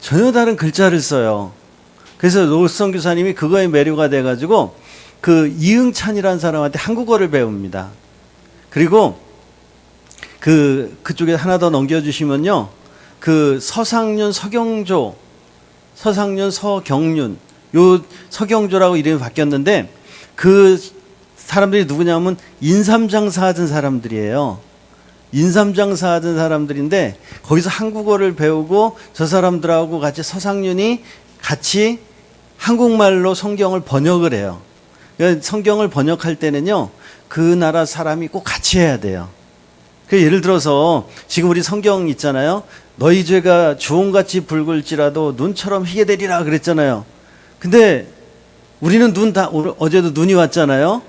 전혀 다른 글자를 써요. 그래서 노 선교사님이 그거에 매료가 돼가지고 그 이응찬이라는 사람한테 한국어를 배웁니다. 그리고 그쪽에 하나 더 넘겨주시면요. 그 서상윤, 서경조, 서상윤, 서경윤, 요 서경조라고 이름이 바뀌었는데 그 사람들이 누구냐면 인삼장사 하던 사람들이에요. 인삼장사 하던 사람들인데 거기서 한국어를 배우고 저 사람들하고 같이 서상윤이 같이 한국말로 성경을 번역을 해요. 그러니까 성경을 번역할 때는요, 그 나라 사람이 꼭 같이 해야 돼요. 예를 들어서 지금 우리 성경 있잖아요. 너희 죄가 주홍같이 붉을지라도 눈처럼 희게 되리라 그랬잖아요. 근데 우리는 어제도 눈이 왔잖아요.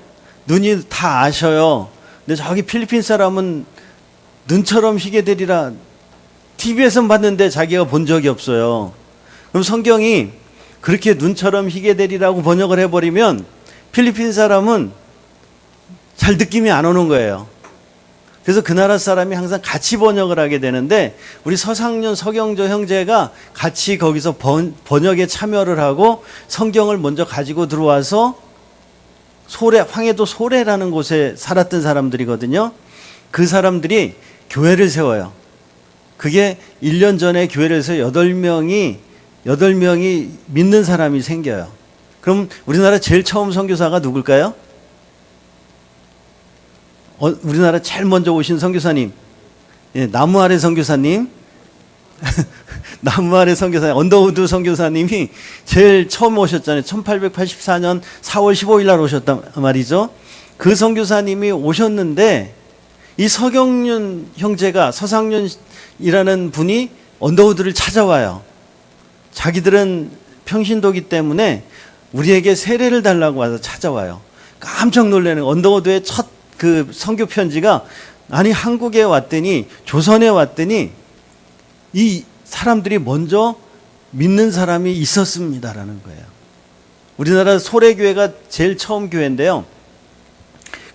눈이 다 아셔요. 근데 저기 필리핀 사람은 눈처럼 희게 되리라 TV에서 봤는데 자기가 본 적이 없어요. 그럼 성경이 그렇게 눈처럼 희게 되리라고 번역을 해버리면 필리핀 사람은 잘 느낌이 안 오는 거예요. 그래서 그 나라 사람이 항상 같이 번역을 하게 되는데 우리 서상윤, 서경조 형제가 같이 거기서 번역에 참여를 하고 성경을 먼저 가지고 들어와서 황해도 소래라는 곳에 살았던 사람들이거든요. 그 사람들이 교회를 세워요. 그게 1년 전에 교회를 세워 8명이 믿는 사람이 생겨요. 그럼 우리나라 제일 처음 선교사가 누굴까요? 우리나라 제일 먼저 오신 선교사님, 예, 나무 아래 선교사님, 나무 아래 선교사님, 언더우드 선교사님이 제일 처음 오셨잖아요. 1884년 4월 15일 날 오셨단 말이죠. 그 선교사님이 오셨는데 이 서경윤 형제가, 서상윤이라는 분이 언더우드를 찾아와요. 자기들은 평신도기 때문에 우리에게 세례를 달라고 와서 찾아와요. 깜짝 놀라는 언더우드의 첫 그 선교 편지가, 아니 한국에 왔더니, 조선에 왔더니 이 사람들이 먼저 믿는 사람이 있었습니다라는 거예요. 우리나라 소래교회가 제일 처음 교회인데요.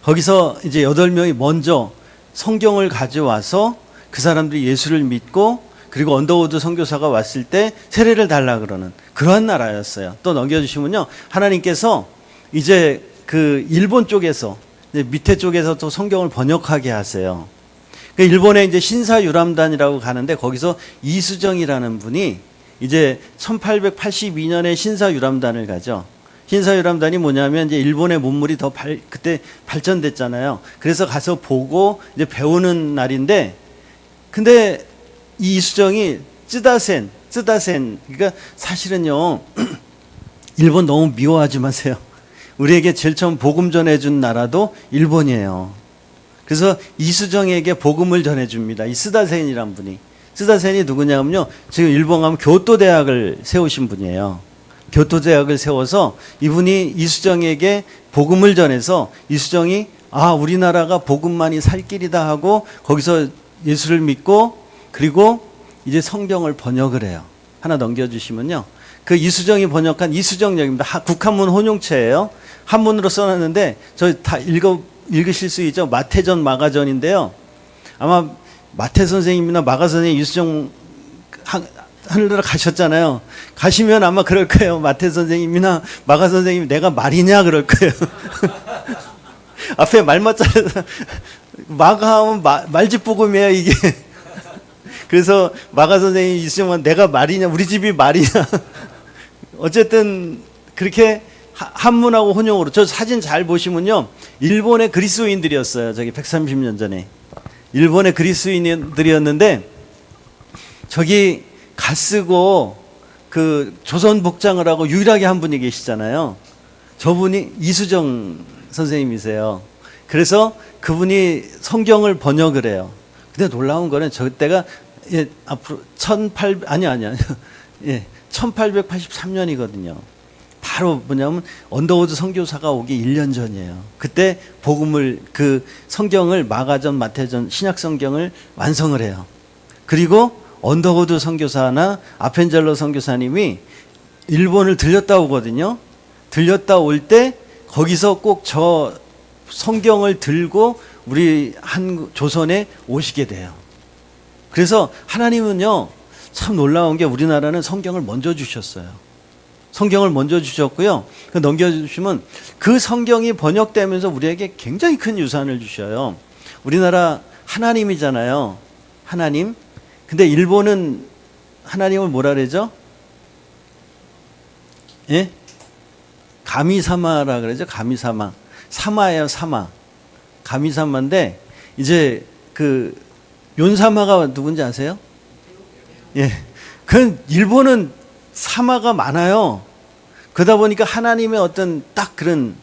거기서 이제 8명이 먼저 성경을 가져와서 그 사람들이 예수를 믿고, 그리고 언더우드 선교사가 왔을 때 세례를 달라 그러는 그러한 나라였어요. 또 넘겨주시면요, 하나님께서 이제 그 일본 쪽에서, 밑에 쪽에서 또 성경을 번역하게 하세요. 일본에 이제 신사유람단이라고 가는데 거기서 이수정이라는 분이 이제 1882년에 신사유람단을 가죠. 신사유람단이 뭐냐면 이제 일본의 문물이 그때 발전됐잖아요. 그래서 가서 보고 이제 배우는 날인데, 근데 이 이수정이 쯔다센, 그러니까 사실은요, 일본 너무 미워하지 마세요. 우리에게 제일 처음 복음 전해준 나라도 일본이에요. 그래서 이수정에게 복음을 전해줍니다. 이 스다센이란 분이. 스다센이 누구냐면요, 지금 일본 가면 교토대학을 세우신 분이에요. 교토대학을 세워서 이분이 이수정에게 복음을 전해서 이수정이 우리나라가 복음만이 살 길이다 하고 거기서 예수를 믿고, 그리고 이제 성경을 번역을 해요. 하나 넘겨주시면요, 그 이수정이 번역한 이수정역입니다. 국한문 혼용체예요. 한문으로 써놨는데 저 다 읽으실 수 있죠. 마태전, 마가전인데요. 아마 마태 선생님이나 마가 선생님, 이수정 하늘나라 가셨잖아요. 가시면 아마 그럴 거예요. 마태 선생님이나 마가 선생님이 내가 말이냐 그럴 거예요. 앞에 말만 잘라서 마가 하면 말집복음이에요 이게. 그래서 마가 선생님이 이수정은 내가 말이냐, 우리 집이 말이냐. 어쨌든 그렇게 한문하고 혼용으로, 저 사진 잘 보시면요, 일본의 그리스도인들이었어요. 저기 130년 전에 일본의 그리스도인들이었는데, 저기 가쓰고 그 조선 복장을 하고 유일하게 한 분이 계시잖아요. 저분이 이수정 선생님이세요. 그래서 그분이 성경을 번역을 해요. 근데 놀라운 거는 저때가 앞으로 1883년이거든요. 바로 뭐냐면 언더우드 선교사가 오기 1년 전이에요. 그때 복음을, 그 성경을, 마가전, 마태전, 신약 성경을 완성을 해요. 그리고 언더우드 선교사나 아펜젤러 선교사님이 일본을 들렸다 오거든요. 들렸다 올 때 거기서 꼭 저 성경을 들고 우리 조선에 오시게 돼요. 그래서 하나님은요, 참 놀라운 게 우리나라는 성경을 먼저 주셨어요. 성경을 먼저 주셨고요. 넘겨주시면 그 성경이 번역되면서 우리에게 굉장히 큰 유산을 주셔요. 우리나라 하나님이잖아요. 하나님. 근데 일본은 하나님을 뭐라 그러죠? 예? 가미사마라 그러죠. 가미사마. 사마예요, 사마. 가미사마인데 이제 그 윤사마가 누군지 아세요? 예. 그 일본은 사마가 많아요. 그러다 보니까 하나님의 어떤 딱 그런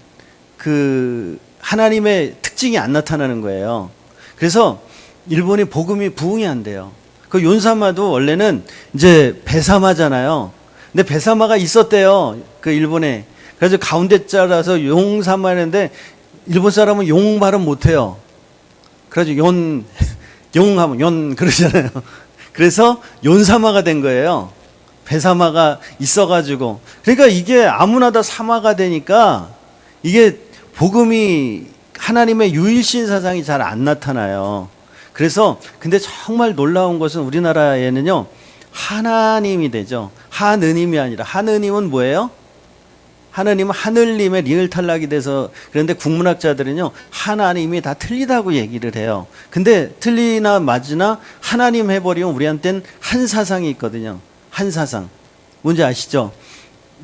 그 하나님의 특징이 안 나타나는 거예요. 그래서 일본이 복음이 부흥이 안 돼요. 그 윤사마도 원래는 이제 배사마잖아요. 근데 배사마가 있었대요. 그 일본에. 그래서 가운데 자라서 용사마 했는데 일본 사람은 용 발음 못 해요. 그래서 용하면 연 그러잖아요. 그래서 연사마가 된 거예요. 배사마가 있어가지고. 그러니까 이게 아무나 다 사마가 되니까 이게 복음이 하나님의 유일신 사상이 잘 안 나타나요. 그래서 근데 정말 놀라운 것은 우리나라에는요 하나님이 되죠. 하느님이 아니라 하느님은 뭐예요? 하느님은 하늘님의 리을 탈락이 돼서 그런데 국문학자들은요 하나님이 다 틀리다고 얘기를 해요. 근데 틀리나 맞으나 하나님 해버리면 우리한테는 한 사상이 있거든요. 한 사상. 뭔지 아시죠?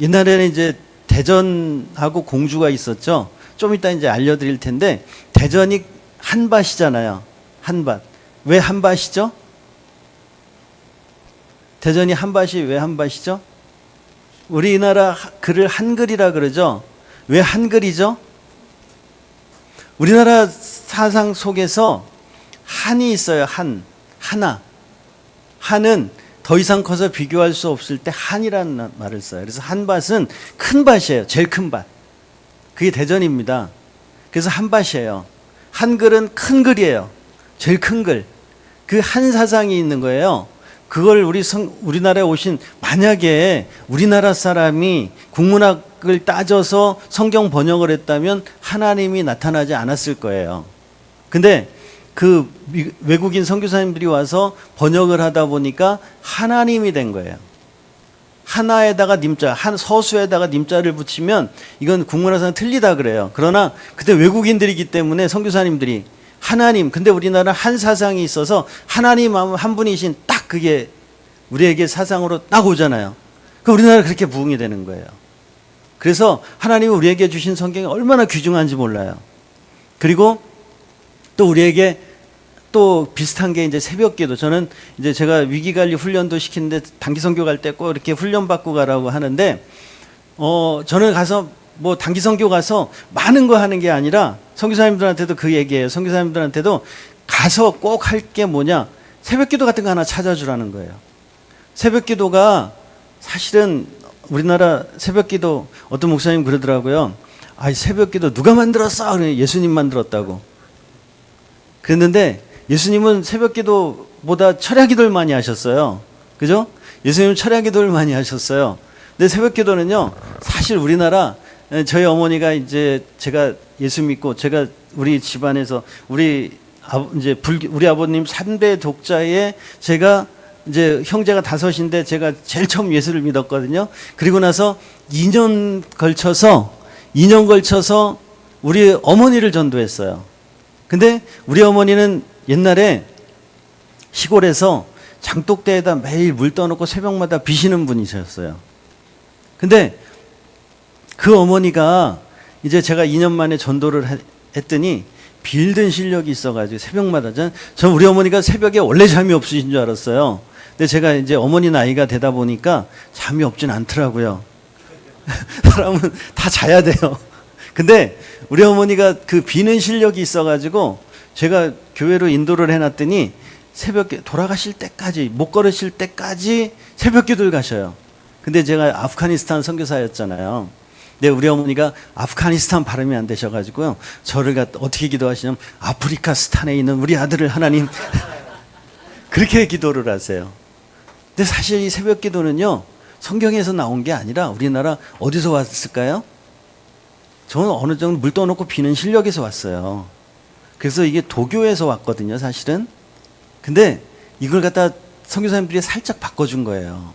옛날에는 이제 대전하고 공주가 있었죠. 좀 이따 이제 알려드릴 텐데 대전이 한밭이잖아요. 한밭. 왜 한밭이죠? 대전이 한밭이 왜 한밭이죠? 우리나라 글을 한글이라 그러죠. 왜 한글이죠? 우리나라 사상 속에서 한이 있어요. 한, 하나. 한은 더 이상 커서 비교할 수 없을 때 한이라는 말을 써요. 그래서 한밭은 큰 밭이에요. 제일 큰 밭. 그게 대전입니다. 그래서 한밭이에요. 한글은 큰 글이에요. 제일 큰 글. 그 한 사상이 있는 거예요. 그걸 우리나라에 오신 만약에 우리나라 사람이 국문학을 따져서 성경 번역을 했다면 하나님이 나타나지 않았을 거예요. 근데 그 외국인 선교사님들이 와서 번역을 하다 보니까 하나님이 된 거예요. 하나에다가 님자, 한 서수에다가 님자를 붙이면 이건 국문학상 틀리다 그래요. 그러나 그때 외국인들이기 때문에 선교사님들이 하나님, 근데 우리나라는 한 사상이 있어서 하나님 한 분이신 딱 그게 우리에게 사상으로 딱 오잖아요. 그 우리나라 그렇게 부흥이 되는 거예요. 그래서 하나님이 우리에게 주신 성경이 얼마나 귀중한지 몰라요. 그리고 또 우리에게 또 비슷한 게 이제 새벽기도. 저는 이제 제가 위기관리 훈련도 시키는데 단기 선교 갈 때 꼭 이렇게 훈련 받고 가라고 하는데 저는 가서 뭐 단기 선교 가서 많은 거 하는 게 아니라 선교사님들한테도 그 얘기예요. 선교사님들한테도 가서 꼭 할 게 뭐냐? 새벽기도 같은 거 하나 찾아주라는 거예요. 새벽기도가 사실은 우리나라 새벽기도 어떤 목사님 그러더라고요. 아, 새벽기도 누가 만들었어? 그래, 예수님 만들었다고. 그랬는데 예수님은 새벽기도보다 철야기도를 많이 하셨어요. 그죠? 예수님은 철야기도를 많이 하셨어요. 근데 새벽기도는요, 사실 우리나라 저희 어머니가 이제 제가 예수 믿고 제가 우리 집안에서 우리 아버님 3대 독자에 제가 이제 형제가 5인데 제가 제일 처음 예수를 믿었거든요. 그리고 나서 2년 걸쳐서 우리 어머니를 전도했어요. 근데 우리 어머니는 옛날에 시골에서 장독대에다 매일 물 떠놓고 새벽마다 비시는 분이셨어요. 근데 그 어머니가 이제 제가 2년 만에 전도를 했더니 빌든 실력이 있어가지고 새벽마다 전 우리 어머니가 새벽에 원래 잠이 없으신 줄 알았어요. 근데 제가 이제 어머니 나이가 되다 보니까 잠이 없진 않더라고요. 사람은 다 자야 돼요. 근데 우리 어머니가 그 비는 실력이 있어가지고 제가 교회로 인도를 해놨더니 새벽에 돌아가실 때까지 못 걸으실 때까지 새벽기도를 가셔요. 근데 제가 아프가니스탄 선교사였잖아요. 근데 우리 어머니가 아프가니스탄 발음이 안 되셔가지고요. 저를 어떻게 기도하시냐면 아프리카 스탄에 있는 우리 아들을 하나님 그렇게 기도를 하세요. 근데 사실 이 새벽 기도는요. 성경에서 나온 게 아니라 우리나라 어디서 왔을까요? 저는 어느 정도 물 떠놓고 비는 실력에서 왔어요. 그래서 이게 도교에서 왔거든요. 사실은. 근데 이걸 갖다 선교사님들이 살짝 바꿔준 거예요.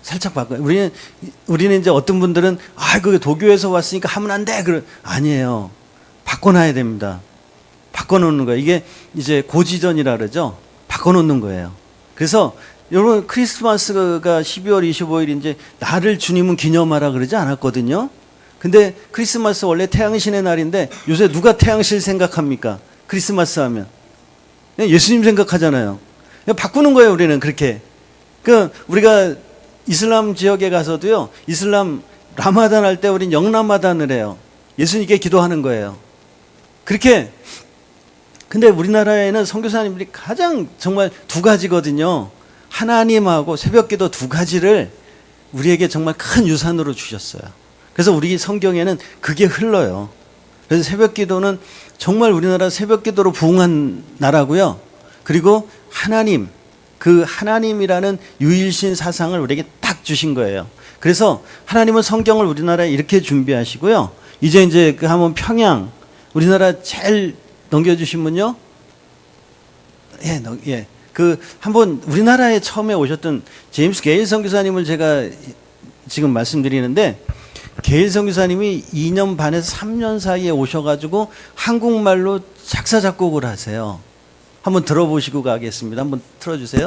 살짝 바꿔. 우리는 이제 어떤 분들은 그게 도교에서 왔으니까 하면 안 돼. 아니에요. 바꿔놔야 됩니다. 바꿔놓는 거예요. 이게 이제 고지전이라 그러죠. 바꿔놓는 거예요. 그래서 여러분 크리스마스가 12월 25일 이제 나를 주님은 기념하라 그러지 않았거든요. 근데 크리스마스 원래 태양신의 날인데 요새 누가 태양신 생각합니까? 크리스마스 하면 예수님 생각하잖아요. 바꾸는 거예요. 우리는 그렇게. 우리가 이슬람 지역에 가서도요, 이슬람 라마단 할 때 우린 영라마단을 해요. 예수님께 기도하는 거예요. 그렇게. 근데 우리나라에는 선교사님들이 가장 정말 두 가지거든요. 하나님하고 새벽기도 두 가지를 우리에게 정말 큰 유산으로 주셨어요. 그래서 우리 성경에는 그게 흘러요. 그래서 새벽기도는 정말 우리나라 새벽기도로 부흥한 나라고요. 그리고 하나님, 그 하나님이라는 유일신 사상을 우리에게 딱 주신 거예요. 그래서 하나님은 성경을 우리나라에 이렇게 준비하시고요. 이제 한번 평양, 우리나라 제일 넘겨주신 분요? 예. 한번 우리나라에 처음에 오셨던 제임스 게일 선교사님을 제가 지금 말씀드리는데, 게일 선교사님이 2년 반에서 3년 사이에 오셔가지고 한국말로 작사 작곡을 하세요. 한번 들어보시고 가겠습니다. 한번 틀어주세요.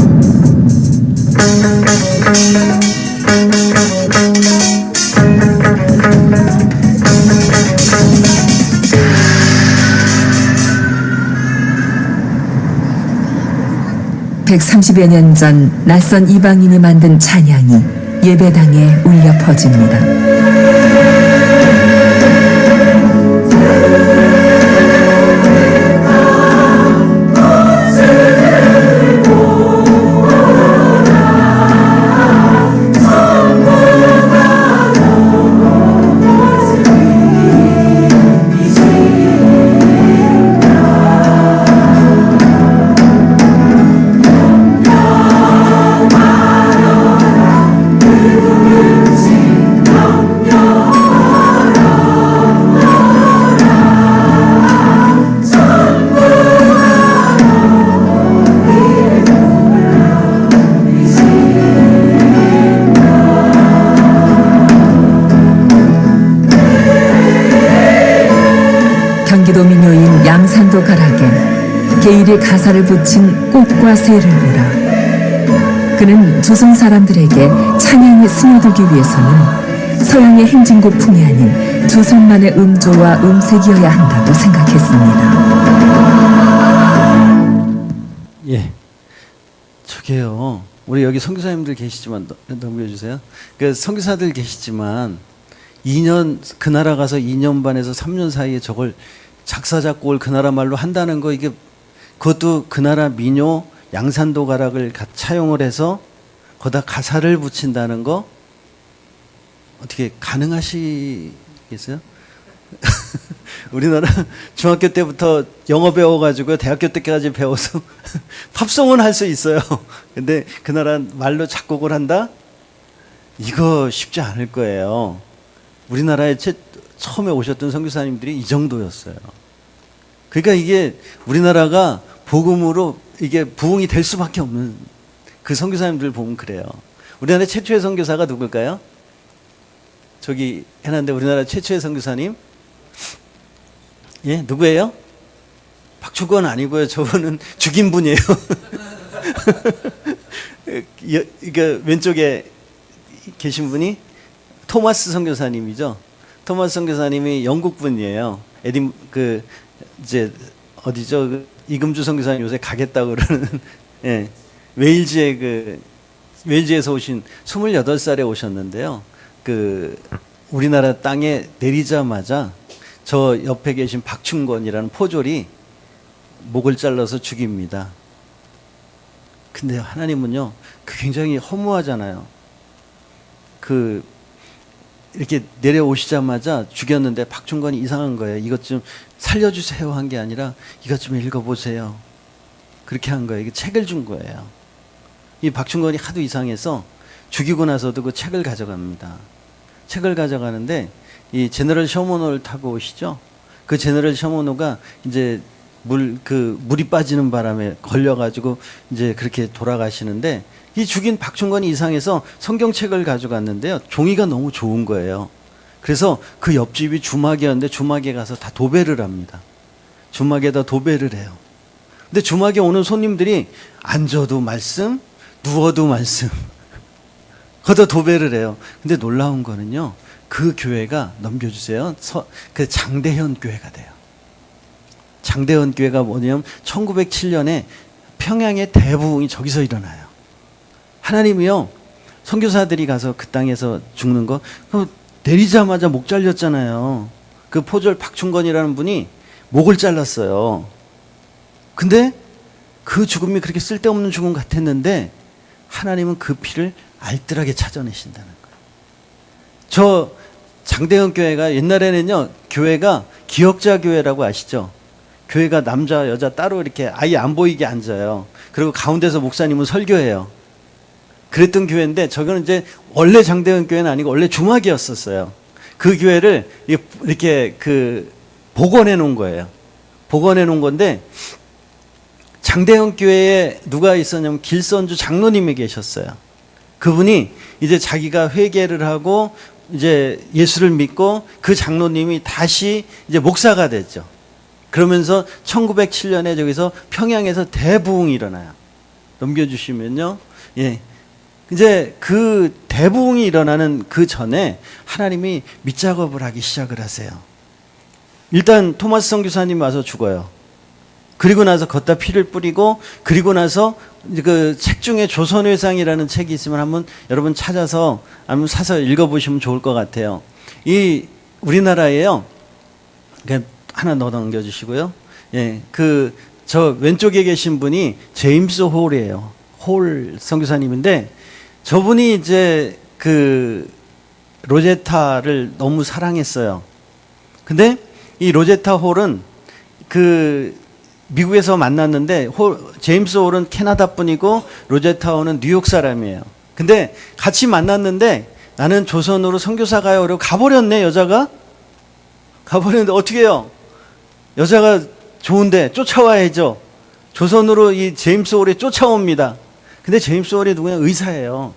(130여 년) 전 낯선 이방인이 만든 찬양이 예배당에 울려 퍼집니다. 경기도 민요인 양산도 가락에 게일이 가사를 붙인 꽃과 새를 보라. 그는 조선 사람들에게 찬양에 스며들기 위해서는 서양의 행진곡풍이 아닌 조선만의 음조와 음색이어야 한다고 생각했습니다. 예, 저게요. 우리 여기 선교사님들 계시지만 넘겨주세요. 선교사들 계시지만 2년 그 나라 가서 2년 반에서 3년 사이에 저걸 작사 작곡을 그 나라 말로 한다는 거, 그것도 그 나라 민요 양산도 가락을 차용을 해서 거기다 가사를 붙인다는 거 어떻게 가능하시겠어요? 우리나라 중학교 때부터 영어 배워가지고 대학교 때까지 배워서 팝송은 할 수 있어요. 근데 그 나라 말로 작곡을 한다? 이거 쉽지 않을 거예요. 우리나라에 처음에 오셨던 선교사님들이 이 정도였어요. 그러니까 이게 우리나라가 복음으로 이게 부흥이 될 수밖에 없는, 그 선교사님들 보면 그래요. 우리나라 최초의 선교사가 누굴까요? 저기 해놨는데 우리나라 최초의 선교사님? 예, 누구예요? 박충건 아니고요. 저분은 죽인 분이에요. 왼쪽에 계신 분이 토마스 선교사님이죠. 토마스 선교사님이 영국 분이에요. 이제 어디죠? 이금주 선교사님 요새 가겠다고 그러는 예. 웨일즈에서 오신 28살에 오셨는데요. 우리나라 땅에 내리자마자 저 옆에 계신 박충건이라는 포졸이 목을 잘라서 죽입니다. 근데 하나님은요, 굉장히 허무하잖아요. 이렇게 내려오시자마자 죽였는데 박충건이 이상한 거예요. 이것 좀 살려주세요 한 게 아니라 이것 좀 읽어보세요. 그렇게 한 거예요. 이게 책을 준 거예요. 이 박충건이 하도 이상해서 죽이고 나서도 그 책을 가져갑니다. 책을 가져가는데 이 제너럴 셔먼호를 타고 오시죠. 그 제너럴 셔먼호가 이제 물이 빠지는 바람에 걸려가지고 이제 그렇게 돌아가시는데, 이 죽인 박충건이 이상해서 성경책을 가져갔는데요. 종이가 너무 좋은 거예요. 그래서 그 옆집이 주막이었는데 주막에 가서 다 도배를 합니다. 주막에다 도배를 해요. 근데 주막에 오는 손님들이 앉아도 말씀, 누워도 말씀. 거기다 도배를 해요. 근데 놀라운 거는요, 그 교회가, 넘겨주세요, 그 장대현 교회가 돼요. 장대현 교회가 뭐냐면 1907년에 평양의 대부흥이 저기서 일어나요. 하나님이요, 선교사들이 가서 그 땅에서 죽는 거, 내리자마자 목 잘렸잖아요. 그 포졸 박충건이라는 분이 목을 잘랐어요. 근데 그 죽음이 그렇게 쓸데없는 죽음 같았는데 하나님은 그 피를 알뜰하게 찾아내신다는 거예요. 저 장대현 교회가 옛날에는요, 교회가 기역자 교회라고 아시죠? 교회가 남자 여자 따로 이렇게 아예 안 보이게 앉아요. 그리고 가운데서 목사님은 설교해요. 그랬던 교회인데, 저거는 이제 원래 장대현 교회는 아니고 원래 주막이었었어요. 그 교회를 이렇게 복원해 놓은 거예요. 복원해 놓은 건데, 장대현 교회에 누가 있었냐면 길선주 장로님이 계셨어요. 그분이 이제 자기가 회개를 하고 이제 예수를 믿고, 그 장로님이 다시 이제 목사가 됐죠. 그러면서 1907년에 저기서 평양에서 대부흥이 일어나요. 넘겨주시면요. 예. 이제 그 대부흥이 일어나는 그 전에 하나님이 밑작업을 하기 시작을 하세요. 일단 토마스 선교사님이 와서 죽어요. 그리고 나서 걷다 피를 뿌리고, 그리고 나서 그 책 중에 조선회상이라는 책이 있으면 한번 여러분 찾아서 한번 사서 읽어보시면 좋을 것 같아요. 이 우리나라에요, 하나 더 넘겨주시고요. 예, 저 왼쪽에 계신 분이 제임스 홀이에요. 홀 선교사님인데, 저분이 이제 로제타를 너무 사랑했어요. 근데 이 로제타 홀은 미국에서 만났는데, 제임스 홀은 캐나다 분이고 로제타 홀은 뉴욕 사람이에요. 근데 같이 만났는데, 나는 조선으로 선교사 가요. 그러고 가버렸네, 여자가. 가버렸는데 어떻게 해요? 여자가 좋은데 쫓아와야죠. 조선으로 이 제임스 홀이 쫓아옵니다. 근데 제임스 홀이 누구냐? 의사예요.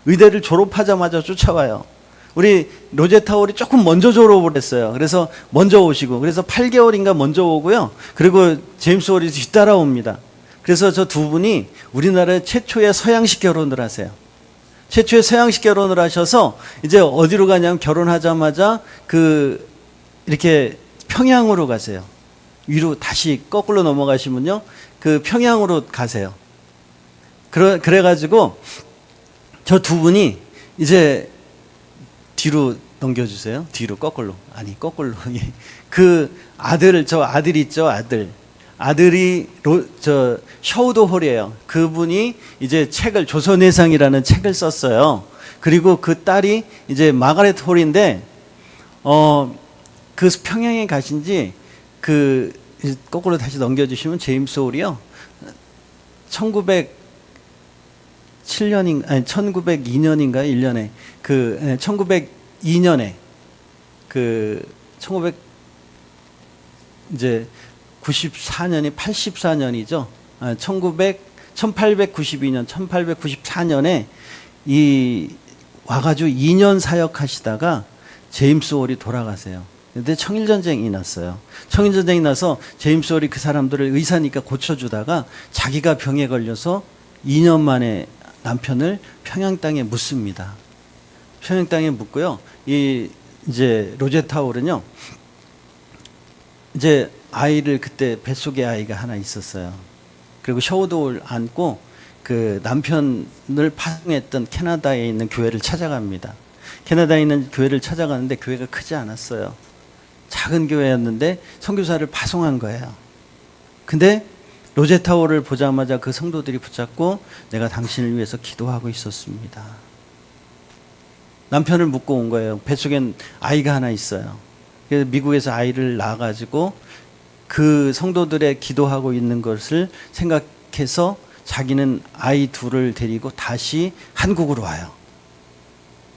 의대를 졸업하자마자 쫓아와요. 우리 로제타 홀이 조금 먼저 졸업을 했어요. 그래서 먼저 오시고, 그래서 8개월인가 먼저 오고요. 그리고 제임스 홀이 뒤따라옵니다. 그래서 저 두 분이 우리나라 최초의 서양식 결혼을 하세요. 최초의 서양식 결혼을 하셔서 이제 어디로 가냐면, 결혼하자마자 이렇게 평양으로 가세요. 위로 다시 거꾸로 넘어가시면요, 평양으로 가세요. 그래가지고 저 두 분이 이제 뒤로 넘겨주세요. 뒤로 거꾸로. 아니, 거꾸로. 저 아들 있죠, 아들이 셔우도 홀이에요. 그분이 이제 조선회상이라는 책을 썼어요. 그리고 그 딸이 이제 마가렛 홀인데, 평양에 가신지, 거꾸로 다시 넘겨주시면 제임스 홀이요, 1902년인가 1년에 1902년에 94년이 84년이죠. 1892년 1894년에 와가지고 2년 사역하시다가 제임스 홀이 돌아가세요. 근데 청일전쟁이 났어요. 청일전쟁이 나서 제임스 홀이 그 사람들을 의사니까 고쳐주다가 자기가 병에 걸려서 2년 만에 남편을 평양 땅에 묻습니다. 평양 땅에 묻고요. 이제 로제타 홀은요, 이제 아이를, 그때 뱃속에 아이가 하나 있었어요. 그리고 셔우도를 안고 남편을 파송했던 캐나다에 있는 교회를 찾아갑니다. 캐나다에 있는 교회를 찾아가는데 교회가 크지 않았어요. 작은 교회였는데 선교사를 파송한 거예요. 근데 로제타홀을 보자마자 그 성도들이 붙잡고, 내가 당신을 위해서 기도하고 있었습니다. 남편을 묻고 온 거예요. 뱃속엔 아이가 하나 있어요. 그래서 미국에서 아이를 낳아가지고 그 성도들의 기도하고 있는 것을 생각해서 자기는 아이 둘을 데리고 다시 한국으로 와요.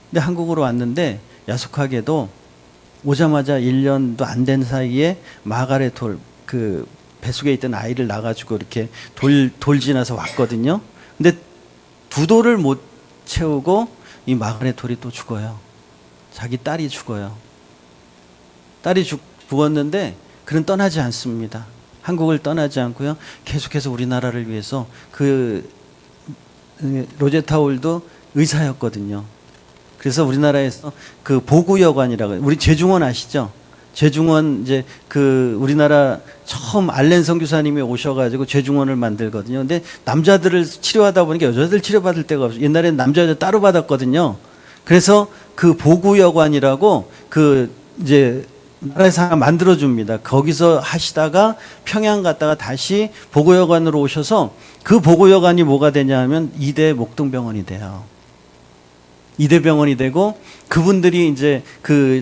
근데 한국으로 왔는데 야속하게도 오자마자 1년도 안 된 사이에 마가렛 홀, 뱃속에 있던 아이를 낳아가지고 이렇게 돌 지나서 왔거든요. 근데 두 돌을 못 채우고 이 마그네 돌이 또 죽어요. 자기 딸이 죽어요. 딸이 죽었는데 그는 떠나지 않습니다. 한국을 떠나지 않고요. 계속해서 우리나라를 위해서 로제타 홀도 의사였거든요. 그래서 우리나라에서 그 보구여관이라고, 우리 제중원 아시죠? 제중원 이제 우리나라 처음 알렌 선교사님이 오셔가지고 제중원을 만들거든요. 근데 남자들을 치료하다 보니까 여자들 치료받을 데가 없어요. 옛날에는 남자 여자 따로 받았거든요. 그래서 그 보구여관이라고 이제 나라에서 하나 만들어줍니다. 거기서 하시다가 평양 갔다가 다시 보고여관으로 오셔서 그 보고여관이 뭐가 되냐 하면 2대 목동병원이 돼요. 2대 병원이 되고 그분들이 이제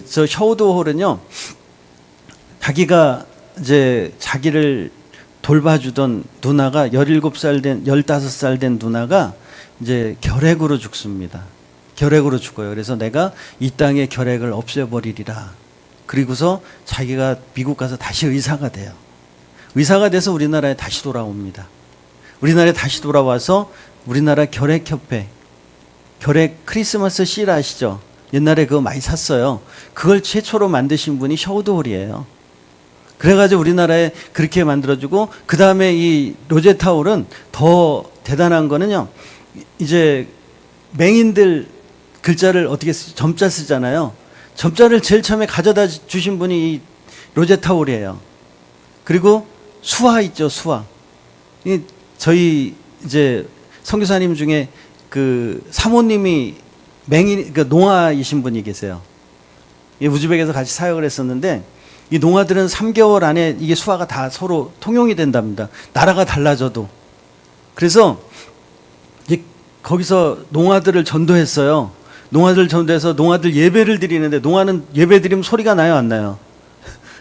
저 셔우드홀은요, 자기가 이제 자기를 돌봐주던 누나가 15살 된 누나가 이제 결핵으로 죽습니다. 결핵으로 죽어요. 그래서 내가 이 땅의 결핵을 없애버리리라. 그리고서 자기가 미국 가서 다시 의사가 돼요. 의사가 돼서 우리나라에 다시 돌아옵니다. 우리나라에 다시 돌아와서 우리나라 결핵협회, 결핵 크리스마스 실 아시죠? 옛날에 그거 많이 샀어요. 그걸 최초로 만드신 분이 셔우드홀이에요. 그래가지고 우리나라에 그렇게 만들어주고, 그 다음에 이 로제타 홀은 더 대단한 거는요, 이제 맹인들 글자를 어떻게 점자 쓰잖아요. 점자를 제일 처음에 가져다 주신 분이 이 로제타 홀이에요. 그리고 수화 있죠, 수화. 저희 이제 선교사님 중에 사모님이 농아이신 분이 계세요. 우즈벡에서 같이 사역을 했었는데, 이 농아들은 3개월 안에 이게 수화가 다 서로 통용이 된답니다. 나라가 달라져도. 그래서 거기서 농아들을 전도했어요. 농아들 전도해서 농아들 예배를 드리는데, 농아는 예배 드리면 소리가 나요, 안 나요?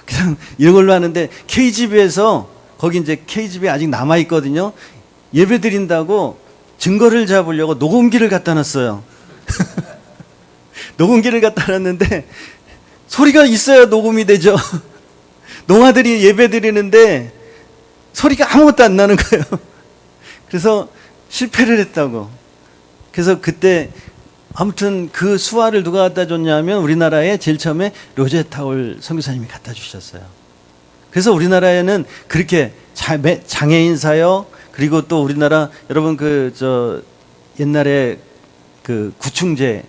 그냥 이런 걸로 하는데, KGB에서, 거기 이제 KGB 아직 남아있거든요. 예배 드린다고 증거를 잡으려고 녹음기를 갖다 놨어요. 녹음기를 갖다 놨는데, 소리가 있어야 녹음이 되죠. 농아들이 예배 드리는데, 소리가 아무것도 안 나는 거예요. 그래서 실패를 했다고. 그래서 그때, 아무튼 그 수화를 누가 갖다 줬냐면 우리나라에 제일 처음에 로제타 홀 선교사님이 갖다 주셨어요. 그래서 우리나라에는 그렇게 장애인 사역, 그리고 또 우리나라 여러분 옛날에 구충제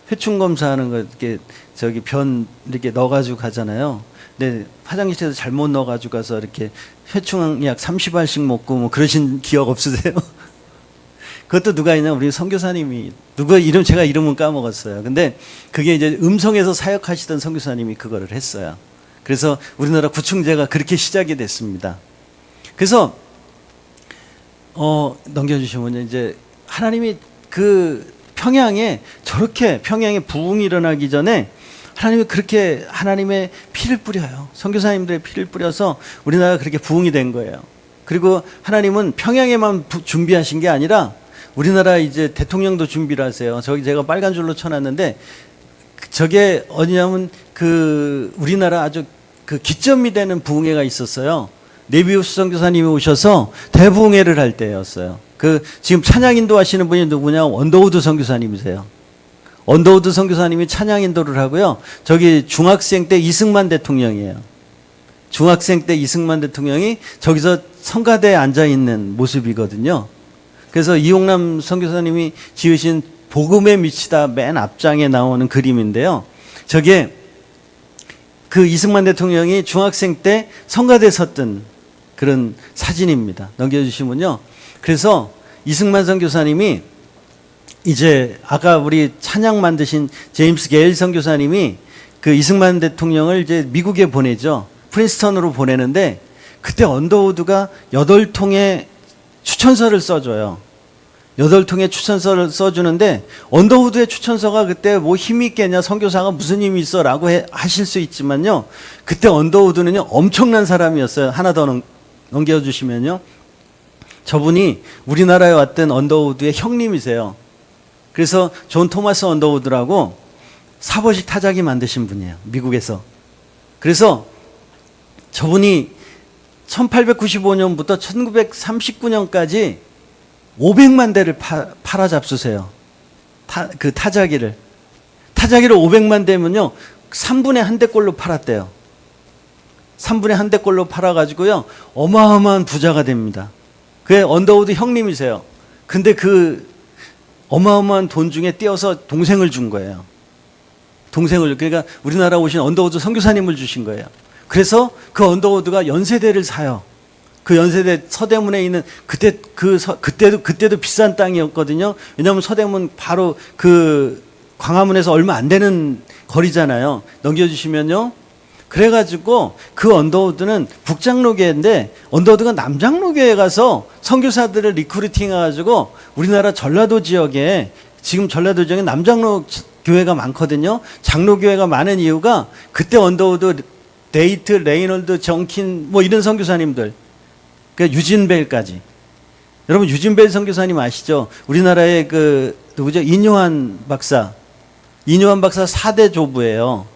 회충 검사하는 거 이렇게 변 이렇게 넣어가지고 가잖아요. 근데 화장실에서 잘못 넣어가지고 가서 이렇게 회충약 30알씩 먹고 뭐 그러신 기억 없으세요? 그것도 누가 있냐? 우리 선교사님이, 제가 이름은 까먹었어요. 근데 그게 이제 음성에서 사역하시던 선교사님이 그거를 했어요. 그래서 우리나라 구충제가 그렇게 시작이 됐습니다. 그래서, 넘겨주시면 이제 하나님이 평양에 부흥이 일어나기 전에 하나님이 그렇게 하나님의 피를 뿌려요. 선교사님들의 피를 뿌려서 우리나라가 그렇게 부흥이 된 거예요. 그리고 하나님은 평양에만 준비하신 게 아니라 우리나라 이제 대통령도 준비를 하세요. 제가 빨간 줄로 쳐놨는데, 저게 어디냐면 우리나라 아주 기점이 되는 부흥회가 있었어요. 네비우스 선교사님이 오셔서 대부흥회를 할 때였어요. 지금 찬양 인도하시는 분이 누구냐? 언더우드 선교사님이세요. 언더우드 선교사님이 찬양 인도를 하고요. 중학생 때 이승만 대통령이에요. 중학생 때 이승만 대통령이 저기서 성가대에 앉아 있는 모습이거든요. 그래서 이용남 선교사님이 지으신 복음에 미치다 맨 앞장에 나오는 그림인데요. 저게 이승만 대통령이 중학생 때 성가대에 섰던 그런 사진입니다. 넘겨주시면요. 그래서 이승만 선교사님이 이제 아까 우리 찬양 만드신 제임스 게일 선교사님이 이승만 대통령을 이제 미국에 보내죠. 프린스턴으로 보내는데, 그때 언더우드가 8통의 추천서를 써줘요. 8통의 추천서를 써주는데, 언더우드의 추천서가 그때 뭐 힘이 있겠냐, 선교사가 무슨 힘이 있어 라고 하실 수 있지만요, 그때 언더우드는요 엄청난 사람이었어요. 하나 더 넘겨주시면요, 저분이 우리나라에 왔던 언더우드의 형님이세요. 그래서 존 토마스 언더우드라고 사보식 타자기 만드신 분이에요, 미국에서. 그래서 저분이 1895년부터 1939년까지 500만 대를 팔아 잡수세요. 그 타자기를 500만 대면요 3분의 1대꼴로 팔았대요. 3분의 1대꼴로 팔아가지고요 어마어마한 부자가 됩니다. 그게 언더우드 형님이세요. 근데 그 어마어마한 돈 중에 떼어서 동생을 준 거예요. 그러니까 우리나라 오신 언더우드 선교사님을 주신 거예요. 그래서 그 언더우드가 연세대를 사요. 그 연세대 서대문에 있는 그때도 비싼 땅이었거든요. 왜냐하면 서대문 바로 그 광화문에서 얼마 안 되는 거리잖아요. 넘겨주시면요. 그래가지고 그 언더우드는 북장로교회인데 언더우드가 남장로교회에 가서 선교사들을 리크루팅해가지고 우리나라 전라도 지역에 지금 전라도 지역에 남장로 교회가 많거든요. 장로교회가 많은 이유가 그때 언더우드 데이트, 레이놀드, 정킨 뭐 이런 선교사님들 그러니까 유진벨까지. 여러분 유진벨 선교사님 아시죠? 우리나라의 그 누구죠? 이뇨한 박사 4대 조부예요.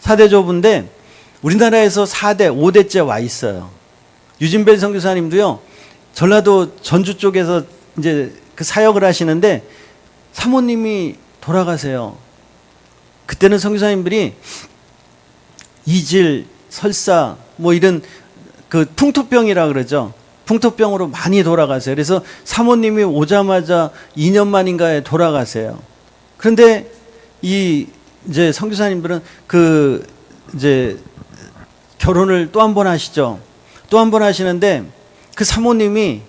4대 조부인데 우리나라에서 4대, 5대째 와 있어요. 유진벨 선교사님도요. 전라도 전주 쪽에서 이제 그 사역을 하시는데 사모님이 돌아가세요. 그때는 선교사님들이 이질, 설사 뭐 이런 그 풍토병이라 그러죠. 풍토병으로 많이 돌아가세요. 그래서 사모님이 오자마자 2년 만인가에 돌아가세요. 그런데 이 이제 선교사님들은 그 이제 결혼을 또 한 번 하시죠. 또 한 번 하시는데 그 사모님이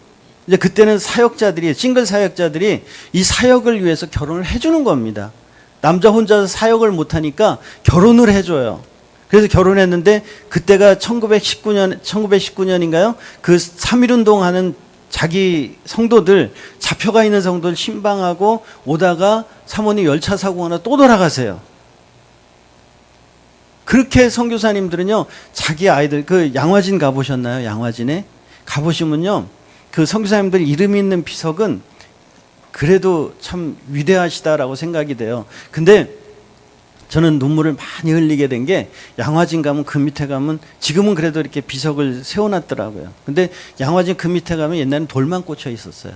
이제 그때는 사역자들이 싱글 사역자들이 이 사역을 위해서 결혼을 해주는 겁니다. 남자 혼자서 사역을 못하니까 결혼을 해줘요. 그래서 결혼했는데 그때가 1919년인가요? 그 3.1운동 하는 자기 성도들 잡혀가 있는 성도들 신방하고 오다가 사모님 열차 사고 하나 또 돌아가세요. 그렇게 선교사님들은요 자기 아이들 그 양화진 가보셨나요? 양화진에 가보시면요 그 선교사님들 이름 있는 비석은 그래도 참 위대하시다라고 생각이 돼요. 근데 저는 눈물을 많이 흘리게 된 게 양화진 가면 그 밑에 가면 지금은 그래도 이렇게 비석을 세워놨더라고요. 근데 양화진 그 밑에 가면 옛날에는 돌만 꽂혀 있었어요.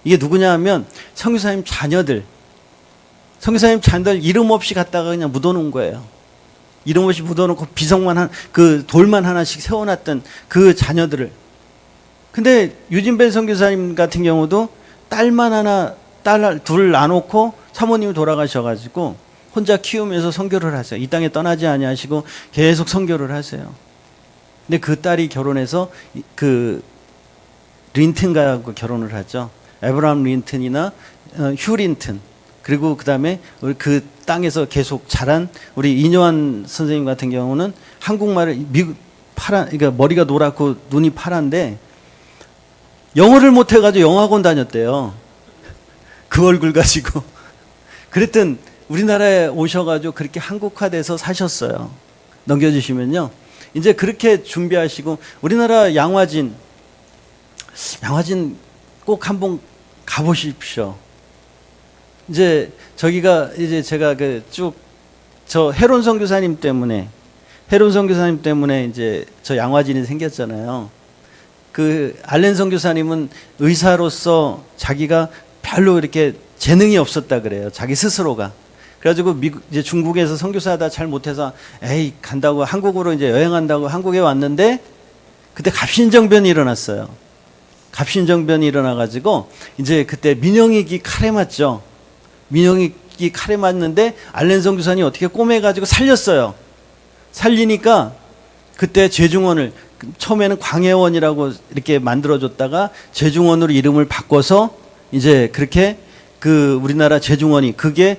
이게 누구냐 하면 선교사님 자녀들 이름 없이 갖다가 그냥 묻어놓은 거예요. 이름 없이 묻어놓고 비석만 그 돌만 하나씩 세워놨던 그 자녀들을. 근데 유진벨 선교사님 같은 경우도 딸 둘 놔놓고 사모님이 돌아가셔가지고 혼자 키우면서 선교를 하세요. 이 땅에 떠나지 아니하시고 계속 선교를 하세요. 근데 그 딸이 결혼해서 그 린튼과 결혼을 하죠. 에브라함 린튼이나 휴 린튼. 그리고 그 다음에 우리 그 땅에서 계속 자란 우리 이뇨한 선생님 같은 경우는 한국말을 그러니까 머리가 노랗고 눈이 파란데 영어를 못해가지고 영어학원 다녔대요. 그 얼굴 가지고. 그랬던 우리나라에 오셔가지고 그렇게 한국화돼서 사셨어요. 넘겨주시면요. 이제 그렇게 준비하시고 우리나라 양화진 꼭 한번 가보십시오. 이제 저기가 이제 제가 그 쭉 저 해론 선교사님 때문에 이제 저 양화진이 생겼잖아요. 그 알렌 선교사님은 의사로서 자기가 별로 이렇게 재능이 없었다 그래요. 자기 스스로가. 그래가지고 이제 중국에서 선교사하다 잘 못해서 에이 간다고 한국으로 이제 여행한다고 한국에 왔는데 그때 갑신정변이 일어났어요. 갑신정변이 일어나가지고 이제 그때 민영익이 칼에 맞죠. 민영익이 칼에 맞는데 알렌 선교사님이 어떻게 꼬매가지고 살렸어요. 살리니까 그때 죄중원을 처음에는 광해원이라고 이렇게 만들어줬다가 죄중원으로 이름을 바꿔서 이제 그렇게 그 우리나라 죄중원이 그게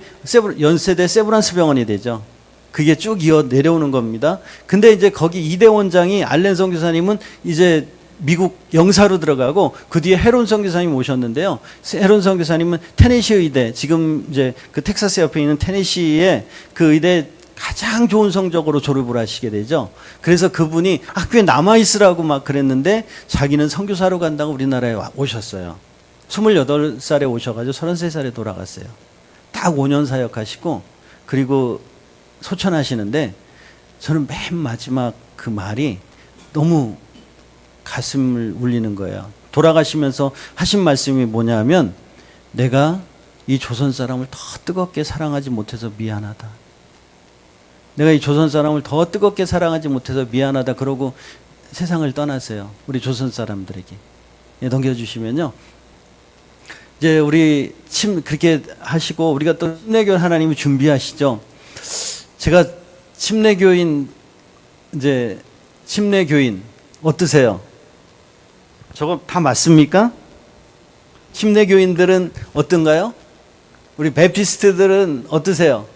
연세대 세브란스 병원이 되죠. 그게 쭉 이어 내려오는 겁니다. 근데 이제 거기 이대 원장이 알렌 선교사님은 이제 미국 영사로 들어가고 그 뒤에 헤론 선교사님 오셨는데요. 헤론 선교사님은 테네시 의대 지금 이제 그 텍사스 옆에 있는 테네시의 그 의대 가장 좋은 성적으로 졸업을 하시게 되죠. 그래서 그분이 학교에 남아 있으라고 막 그랬는데 자기는 선교사로 간다고 우리나라에 오셨어요. 28살에 오셔가지고 33살에 돌아갔어요. 딱 5년 사역하시고 그리고 소천하시는데 저는 맨 마지막 그 말이 너무 가슴을 울리는 거예요. 돌아가시면서 하신 말씀이 뭐냐면 내가 이 조선 사람을 더 뜨겁게 사랑하지 못해서 미안하다. 내가 이 조선 사람을 더 뜨겁게 사랑하지 못해서 미안하다. 그러고 세상을 떠나세요. 우리 조선 사람들에게. 예, 넘겨주시면요. 이제 우리 그렇게 하시고 우리가 또 침례교 하나님이 준비하시죠. 제가 침례교인 어떠세요? 저거 다 맞습니까? 침례교인들은 어떤가요? 우리 베프티스트들은 어떠세요?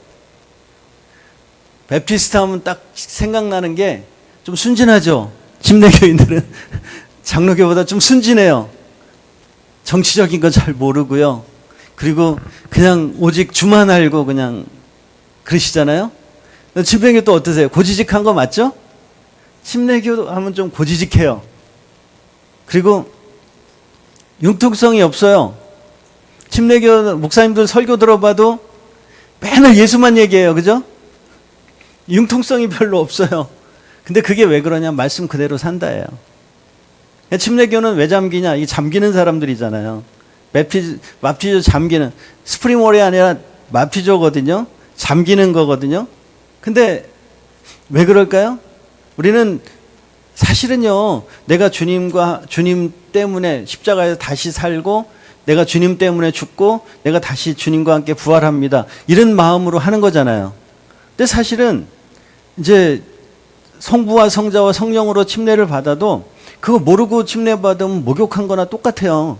베프티스트 하면 딱 생각나는 게 좀 순진하죠. 침례교인들은 장로교보다 좀 순진해요. 정치적인 건 잘 모르고요. 그리고 그냥 오직 주만 알고 그냥 그러시잖아요. 침례교 또 어떠세요? 고지식한 거 맞죠? 침례교 하면 좀 고지식해요. 그리고 융통성이 없어요. 침례교 목사님들 설교 들어봐도 맨날 예수만 얘기해요. 그죠? 융통성이 별로 없어요. 근데 그게 왜 그러냐? 말씀 그대로 산다예요. 침례교는 왜 잠기냐? 이 잠기는 사람들이잖아요. 마피조 잠기는, 스프링월이 아니라 마피조거든요. 잠기는 거거든요. 근데 왜 그럴까요? 우리는 사실은요, 내가 주님 때문에 십자가에서 다시 살고, 내가 주님 때문에 죽고, 내가 다시 주님과 함께 부활합니다. 이런 마음으로 하는 거잖아요. 근데 사실은 이제 성부와 성자와 성령으로 침례를 받아도 그거 모르고 침례 받으면 목욕한 거나 똑같아요.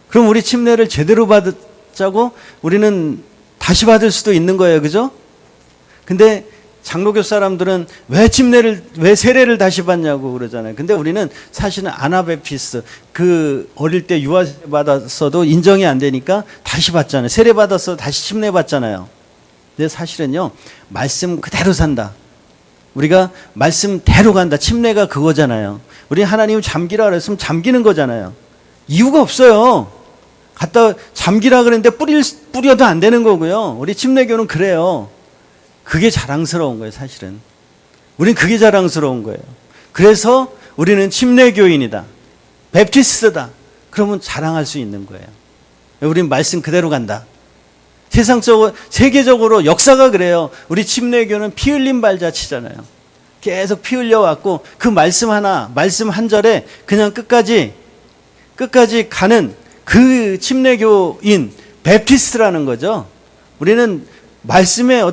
그럼 우리 침례를 제대로 받자고 우리는 다시 받을 수도 있는 거예요. 그죠? 근데 장로교 사람들은 왜 세례를 다시 받냐고 그러잖아요. 근데 우리는 사실은 아나베피스, 그 어릴 때 유아 받았어도 인정이 안 되니까 다시 받잖아요. 세례 받았어도 다시 침례 받잖아요. 근데 사실은요, 말씀 그대로 산다. 우리가 말씀대로 간다. 침례가 그거잖아요. 우리 하나님 잠기라 그랬으면 잠기는 거잖아요. 이유가 없어요. 갖다 잠기라 그랬는데 뿌려도 안 되는 거고요. 우리 침례교는 그래요. 그게 자랑스러운 거예요, 사실은. 우린 그게 자랑스러운 거예요. 그래서 우리는 침례교인이다. 베프티스트다. 그러면 자랑할 수 있는 거예요. 우린 말씀 그대로 간다. 세계적으로 역사가 그래요. 우리 침례교는 피 흘린 발자취잖아요. 계속 피 흘려왔고 그 말씀 한 절에 그냥 끝까지 가는 그 침례교인 베프티스트라는 거죠. 우리는 말씀에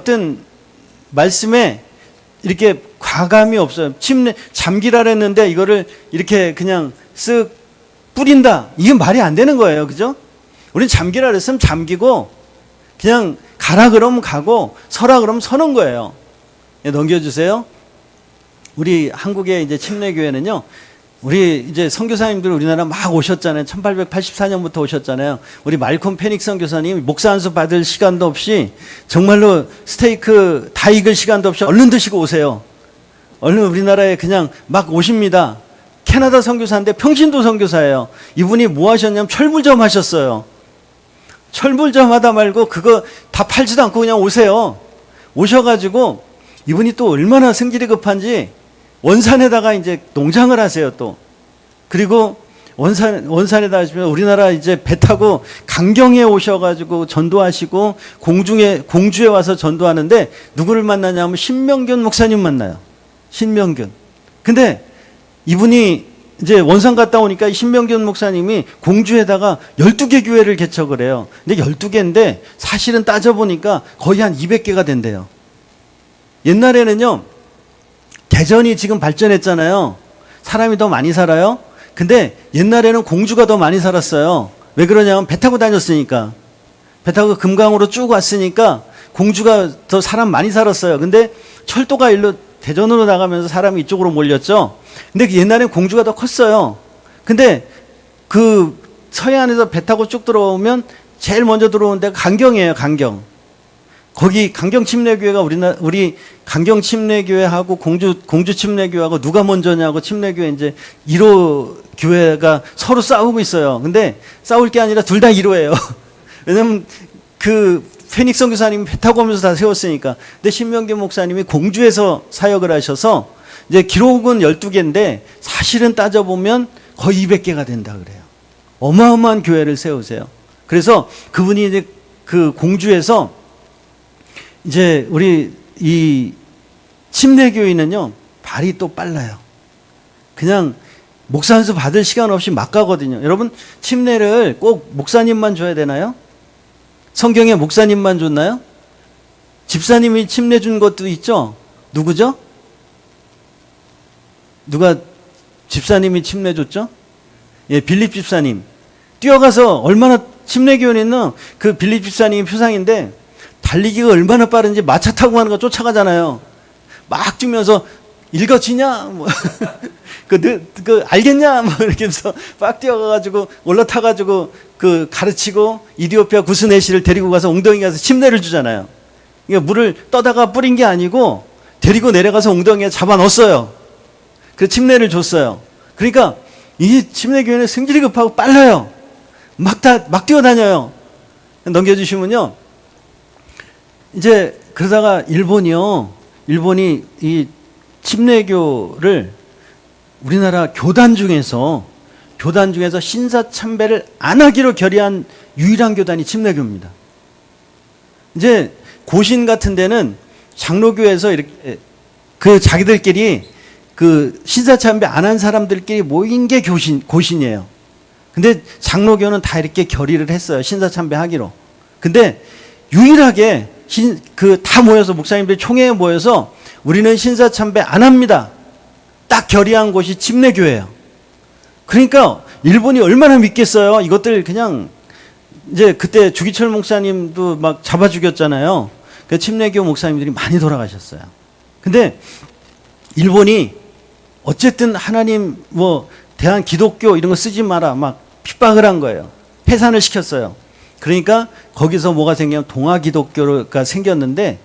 이렇게 과감이 없어요. 잠기라 그랬는데 이거를 이렇게 그냥 쓱 뿌린다. 이게 말이 안 되는 거예요. 그죠? 우리는 잠기라 그랬으면 잠기고 그냥 가라 그러면 가고 서라 그러면 서는 거예요. 넘겨주세요. 우리 한국의 이제 침례교회는요, 우리 이제 선교사님들 우리나라 막 오셨잖아요. 1884년부터 오셨잖아요. 우리 말콤 페닉 선교사님 목사 안수 받을 시간도 없이 정말로 스테이크 다 익을 시간도 없이 얼른 드시고 오세요. 얼른 우리나라에 그냥 막 오십니다. 캐나다 선교사인데 평신도 선교사예요. 이분이 뭐 하셨냐면 철물점 하셨어요. 철물점 하다 말고 그거 다 팔지도 않고 그냥 오세요. 오셔가지고 이분이 또 얼마나 성질이 급한지 원산에다가 이제 농장을 하세요 또. 그리고 원산에다 하시면 우리나라 이제 배 타고 강경에 오셔가지고 전도하시고 공주에 와서 전도하는데 누구를 만나냐면 신명균 목사님 만나요. 신명균. 근데 이분이 이제 원산 갔다 오니까 신명균 목사님이 공주에다가 12개 교회를 개척을 해요. 근데 12개인데 사실은 따져보니까 거의 한 200개가 된대요. 옛날에는요, 대전이 지금 발전했잖아요. 사람이 더 많이 살아요. 근데 옛날에는 공주가 더 많이 살았어요. 왜 그러냐면 배 타고 다녔으니까. 배 타고 금강으로 쭉 왔으니까 공주가 더 사람 많이 살았어요. 근데 철도가 일로 대전으로 나가면서 사람이 이쪽으로 몰렸죠. 근데 옛날엔 공주가 더 컸어요. 근데 그 서해안에서 배 타고 쭉 들어오면 제일 먼저 들어온 데가 강경이에요. 강경. 거기 강경 침례교회가 우리 강경 침례교회하고 공주 침례교회하고 누가 먼저냐고 침례교회 이제 1호 교회가 서로 싸우고 있어요. 근데 싸울 게 아니라 둘 다 1호예요. 왜냐면 그 페닉 선교사님이 배 타고 오면서 다 세웠으니까. 근데 신명균 목사님이 공주에서 사역을 하셔서 이제 기록은 12개인데 사실은 따져보면 거의 200개가 된다 그래요. 어마어마한 교회를 세우세요. 그래서 그분이 이제 그 공주에서 이제 우리 이 침례교인은요, 발이 또 빨라요. 그냥 목사 안수 받을 시간 없이 막 가거든요. 여러분, 침례를 꼭 목사님만 줘야 되나요? 성경에 목사님만 줬나요? 집사님이 침례 준 것도 있죠? 누구죠? 누가 집사님이 침례 줬죠? 예, 빌립 집사님. 뛰어가서 얼마나 침례교인은 그 빌립 집사님이 표상인데 달리기가 얼마나 빠른지 마차 타고 가는 거 쫓아가잖아요. 막 주면서 읽어지냐? 뭐 알겠냐? 뭐 이렇게 해서 막 뛰어가가지고 올라타가지고 그 가르치고 이디오피아 구스네시를 데리고 가서 엉덩이 가서 침례를 주잖아요. 그러니까 물을 떠다가 뿌린 게 아니고 데리고 내려가서 엉덩이에 잡아 넣었어요. 그 침례를 줬어요. 그러니까 이 침례교회는 성질이 급하고 빨라요. 막 뛰어다녀요. 넘겨주시면요. 이제 그러다가 일본이 이 침례교를 우리나라 교단 중에서 신사참배를 안 하기로 결의한 유일한 교단이 침례교입니다. 이제 고신 같은 데는 장로교에서 이렇게 그 자기들끼리 그 신사참배 안 한 사람들끼리 모인 게 고신이에요. 근데 장로교는 다 이렇게 결의를 했어요. 신사참배 하기로. 근데 유일하게 다 모여서 목사님들이 총회에 모여서 우리는 신사참배 안 합니다. 딱 결의한 곳이 침례교예요. 그러니까 일본이 얼마나 믿겠어요. 이것들 그냥 이제 그때 주기철 목사님도 막 잡아 죽였잖아요. 그 침례교 목사님들이 많이 돌아가셨어요. 근데 일본이 어쨌든 하나님 뭐 대한 기독교 이런 거 쓰지 마라 막 핍박을 한 거예요. 해산을 시켰어요. 그러니까 거기서 뭐가 생기냐면 동아기독교가 생겼는데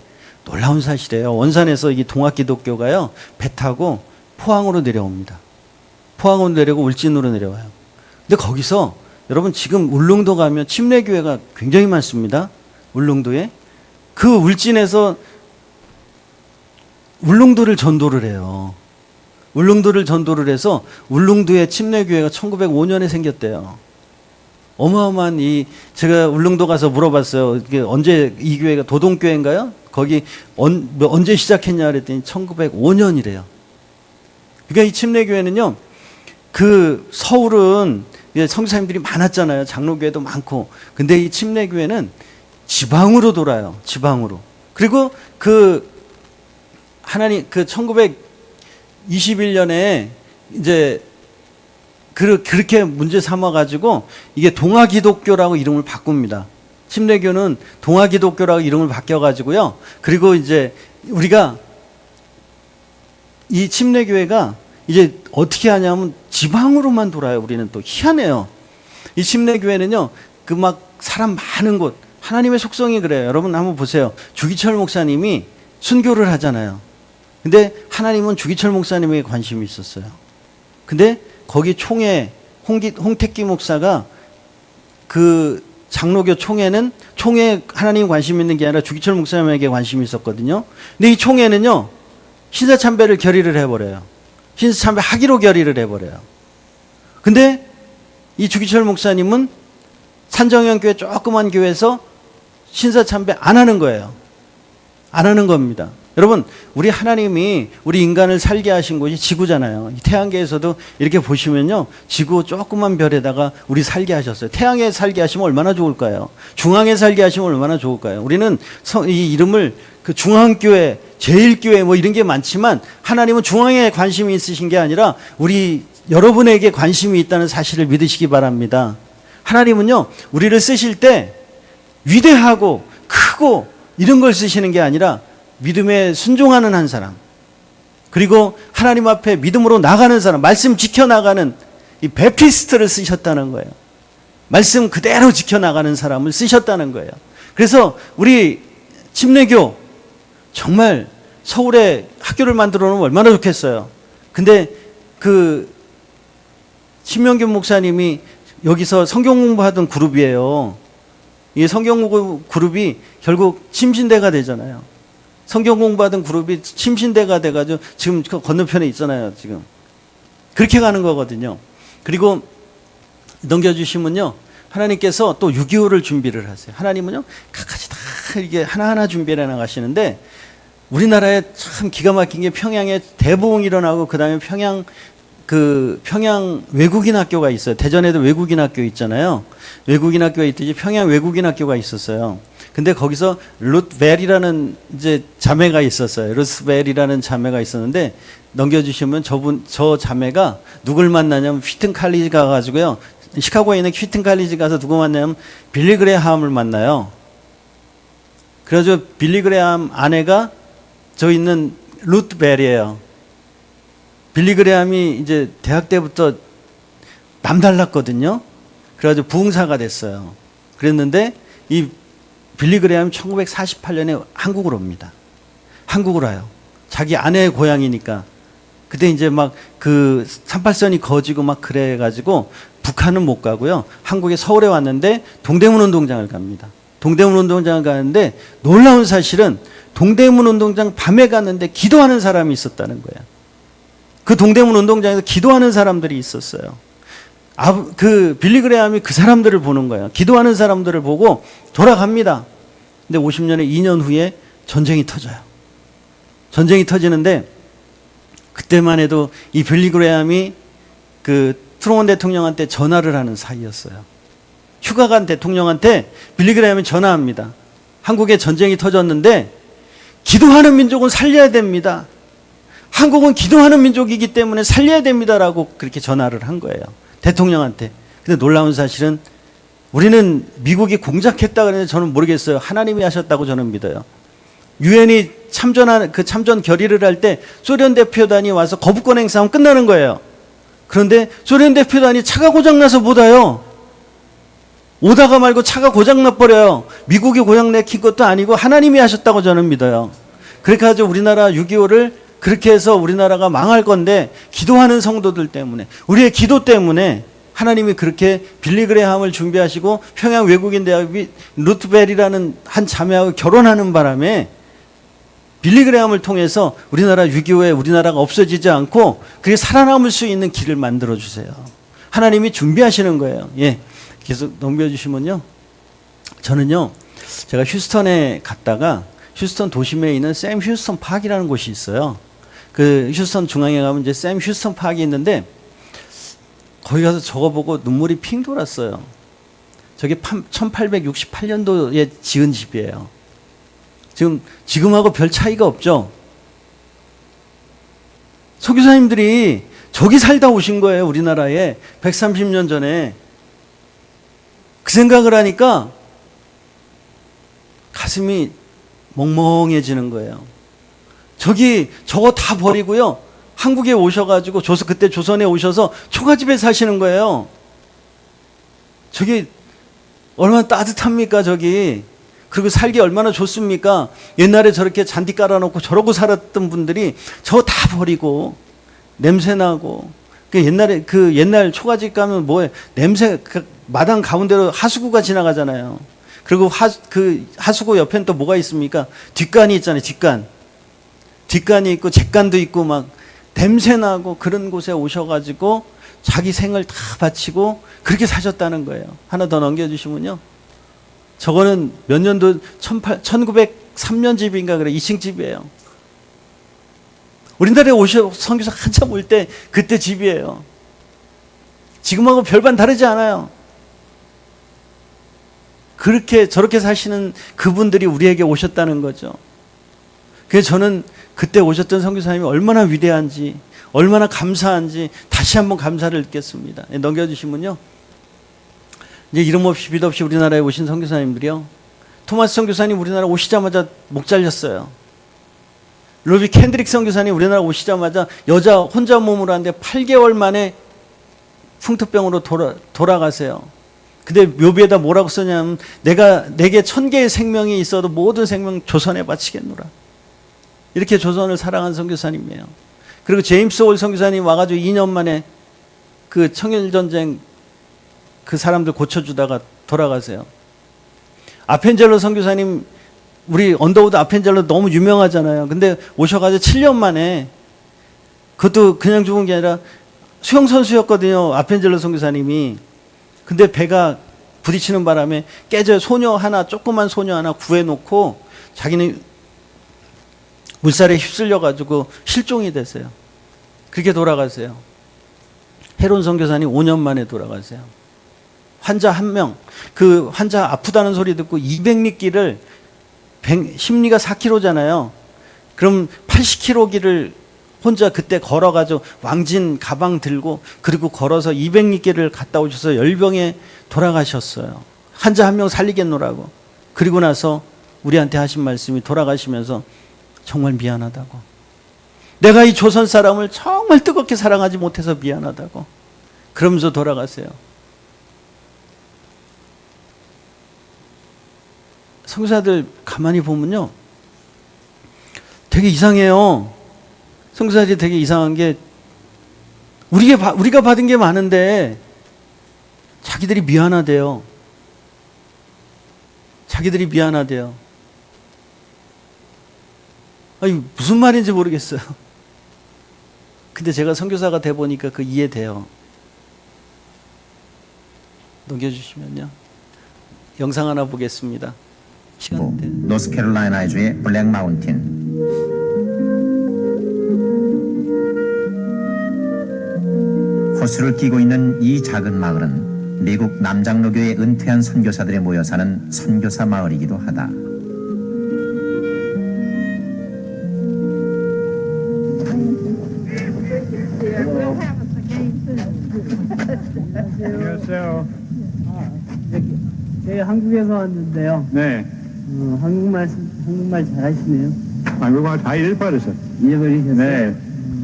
놀라운 사실이에요. 원산에서 이 동아기독교가요, 배 타고 포항으로 내려옵니다. 포항으로 내려오고 울진으로 내려와요. 근데 거기서 여러분 지금 울릉도 가면 침례교회가 굉장히 많습니다. 울릉도에. 그 울진에서 울릉도를 전도를 해요. 울릉도를 전도를 해서 울릉도에 침례교회가 1905년에 생겼대요. 어마어마한 제가 울릉도 가서 물어봤어요. 이게 언제 이 교회가 도동교회인가요? 거기 언제 시작했냐 그랬더니 1905년이래요. 그러니까 이 침례교회는요, 그 서울은 성사님들이 많았잖아요. 장로교회도 많고. 근데 이 침례교회는 지방으로 돌아요. 지방으로. 그리고 하나님 1921년에 이제 그렇게 문제 삼아가지고 이게 동아기독교라고 이름을 바꿉니다. 침례교는 동아기독교라고 이름을 바뀌어가지고요. 그리고 이제 우리가 이 침례교회가 이제 어떻게 하냐면 지방으로만 돌아요. 우리는 또 희한해요. 이 침례교회는요, 그 막 사람 많은 곳, 하나님의 속성이 그래요. 여러분 한번 보세요. 주기철 목사님이 순교를 하잖아요. 근데 하나님은 주기철 목사님에게 관심이 있었어요. 근데 거기 총회 홍택기 목사가 그 장로교 총회에 하나님 관심 있는 게 아니라 주기철 목사님에게 관심이 있었거든요. 근데 이 총회는요, 신사참배를 결의를 해버려요. 신사참배 하기로 결의를 해버려요. 근데 이 주기철 목사님은 산정형 교회 조그만 교회에서 신사참배 안 하는 거예요. 안 하는 겁니다. 여러분, 우리 하나님이 우리 인간을 살게 하신 곳이 지구잖아요. 태양계에서도 이렇게 보시면요, 지구 조그만 별에다가 우리 살게 하셨어요. 태양에 살게 하시면 얼마나 좋을까요? 중앙에 살게 하시면 얼마나 좋을까요? 우리는 이 이름을 그 중앙교회, 제일교회 뭐 이런 게 많지만 하나님은 중앙에 관심이 있으신 게 아니라 우리 여러분에게 관심이 있다는 사실을 믿으시기 바랍니다. 하나님은요, 우리를 쓰실 때 위대하고 크고 이런 걸 쓰시는 게 아니라 믿음에 순종하는 한 사람, 그리고 하나님 앞에 믿음으로 나가는 사람, 말씀 지켜나가는 이 베프티스트를 쓰셨다는 거예요. 말씀 그대로 지켜나가는 사람을 쓰셨다는 거예요. 그래서 우리 침례교 정말 서울에 학교를 만들어 놓으면 얼마나 좋겠어요. 근데 그 신명균 목사님이 여기서 성경 공부하던 그룹이에요. 이 성경 공부 그룹이 결국 침신대가 되잖아요. 성경 공부하던 그룹이 침신대가 돼가지고 지금 그 건너편에 있잖아요. 지금 그렇게 가는 거거든요. 그리고 넘겨주시면요, 하나님께서 또 6.25를 준비를 하세요. 하나님은요 각가지 다 이게 하나하나 준비해 나가시는데, 우리나라에 참 기가 막힌 게 평양에 대부흥 일어나고 그 다음에 평양 외국인 학교가 있어요. 대전에도 외국인 학교 있잖아요. 외국인 학교가 있듯이 평양 외국인 학교가 있었어요. 근데 거기서 루트벨이라는 이제 자매가 있었어요. 루스벨이라는 자매가 있었는데, 넘겨주시면 저 자매가 누굴 만나냐면 휘튼 칼리지 가가지고요, 시카고에 있는 휘튼 칼리지 가서 누구 만나냐면 빌리 그레함을 만나요. 그래서 빌리 그레함 아내가 저 있는 루트벨이에요. 빌리 그레함이 이제 대학 때부터 남달랐거든요. 그래가지고 부흥사가 됐어요. 그랬는데 이 빌리 그레함이 1948년에 한국으로 옵니다. 한국으로 와요. 자기 아내의 고향이니까. 그때 이제 막 그 38선이 거지고 막 그래가지고 북한은 못 가고요. 한국에 서울에 왔는데 동대문 운동장을 갑니다. 동대문 운동장을 가는데 놀라운 사실은 동대문 운동장 밤에 갔는데 기도하는 사람이 있었다는 거예요. 그 동대문 운동장에서 기도하는 사람들이 있었어요. 그 빌리 그레함이 그 사람들을 보는 거예요. 기도하는 사람들을 보고 돌아갑니다. 근데 50년에 2년 후에 전쟁이 터져요. 전쟁이 터지는데, 그때만 해도 이 빌리 그레함이 그 트루먼 대통령한테 전화를 하는 사이였어요. 휴가 간 대통령한테 빌리 그레함이 전화합니다. 한국에 전쟁이 터졌는데 기도하는 민족은 살려야 됩니다. 한국은 기도하는 민족이기 때문에 살려야 됩니다라고 그렇게 전화를 한 거예요. 대통령한테. 근데 놀라운 사실은 우리는 미국이 공작했다 그랬는데 저는 모르겠어요. 하나님이 하셨다고 저는 믿어요. 유엔이 참전 결의를 할 때 소련 대표단이 와서 거부권 행사하면 끝나는 거예요. 그런데 소련 대표단이 차가 고장나서 못 와요. 오다가 말고 차가 고장나버려요. 미국이 고장내킨 것도 아니고 하나님이 하셨다고 저는 믿어요. 그렇게 해서 우리나라 6.25를 그렇게 해서 우리나라가 망할 건데, 기도하는 성도들 때문에, 우리의 기도 때문에 하나님이 그렇게 빌리 그레함을 준비하시고 평양 외국인 대학이 루트벨이라는 한 자매하고 결혼하는 바람에 빌리 그레함을 통해서 우리나라 6.25에 우리나라가 없어지지 않고 그게 살아남을 수 있는 길을 만들어 주세요. 하나님이 준비하시는 거예요. 예. 계속 넘겨주시면요, 저는요, 제가 휴스턴에 갔다가 휴스턴 도심에 있는 샘 휴스턴 파크이라는 곳이 있어요. 그 휴스턴 중앙에 가면 이제 샘 휴스턴 파크이 있는데, 거기 가서 저거 보고 눈물이 핑 돌았어요. 저게 1868년도에 지은 집이에요. 지금하고 별 차이가 없죠. 선교사님들이 저기 살다 오신 거예요. 우리나라에 130년 전에. 그 생각을 하니까 가슴이 멍멍해지는 거예요. 저거 다 버리고요, 한국에 오셔가지고 그때 조선에 오셔서 초가집에 사시는 거예요. 저기 얼마나 따뜻합니까, 저기. 그리고 살기 얼마나 좋습니까? 옛날에 저렇게 잔디 깔아놓고 저러고 살았던 분들이 저거 다 버리고, 냄새나고. 옛날 초가집 가면 뭐에 냄새, 마당 가운데로 하수구가 지나가잖아요. 그리고 하수구 옆엔 또 뭐가 있습니까? 뒷간이 있잖아요, 뒷간이 있고 잿간도 있고 막 냄새나고, 그런 곳에 오셔가지고 자기 생을 다 바치고 그렇게 사셨다는 거예요. 하나 더 넘겨주시면요, 저거는 몇 년도 1903년 집인가 그래, 2층 집이에요. 우리나라에 선교사 한참 올 때 그때 집이에요. 지금하고 별반 다르지 않아요. 저렇게 사시는 그분들이 우리에게 오셨다는 거죠. 그래서 저는 그때 오셨던 선교사님이 얼마나 위대한지, 얼마나 감사한지 다시 한번 감사를 느꼈습니다. 넘겨주시면요, 이제 이름 없이 빛 없이 우리나라에 오신 선교사님들이요, 토마스 선교사님 우리나라 오시자마자 목 잘렸어요. 로비 캔드릭 선교사님 우리나라 오시자마자 여자 혼자 몸으로 하는데 8개월 만에 풍토병으로 돌아가세요. 근데 묘비에다 뭐라고 쓰냐면, 내게 1000개의 생명이 있어도 모든 생명 조선에 바치겠노라. 이렇게 조선을 사랑한 선교사님이에요. 그리고 제임스 올 선교사님 와가지고 2년 만에 그 청일전쟁 그 사람들 고쳐주다가 돌아가세요. 아펜젤로 선교사님 우리 언더우드 아펜젤러 너무 유명하잖아요. 근데 오셔가지고 7년 만에 그것도 그냥 죽은 게 아니라 수영 선수였거든요. 아펜젤러 선교사님이. 근데 배가 부딪히는 바람에 깨져요. 조그만 소녀 하나 구해놓고 자기는 물살에 휩쓸려가지고 실종이 됐어요. 그렇게 돌아가세요. 헤론 선교사님 5년 만에 돌아가세요. 환자 한 명, 그 환자 아프다는 소리 듣고 200리길을 심리가 4km잖아요. 그럼 80km 길을 혼자 그때 걸어가지고 왕진 가방 들고 그리고 걸어서 200리길을 갔다 오셔서 열병에 돌아가셨어요. 환자 한 명 살리겠노라고. 그리고 나서 우리한테 하신 말씀이 돌아가시면서 정말 미안하다고. 내가 이 조선 사람을 정말 뜨겁게 사랑하지 못해서 미안하다고. 그러면서 돌아가세요. 선교사들 가만히 보면요, 되게 이상해요. 선교사들이 되게 이상한 게 우리가 받은 게 많은데 자기들이 미안하대요. 자기들이 미안하대요. 아니 무슨 말인지 모르겠어요. 근데 제가 선교사가 돼 보니까 그 이해돼요. 넘겨주시면요. 영상 하나 보겠습니다. 시간 돼. 노스캐롤라이나주의 블랙 마운틴. 호수를 끼고 있는 이 작은 마을은 미국 남장로교의 은퇴한 선교사들이 모여 사는 선교사 마을이기도 하다. 안녕하세요. 저희 한국에서 왔는데요. 네, 한국말 잘하시네요. 한국말 다 잃어버렸어. 잃어버리셨어요? 네,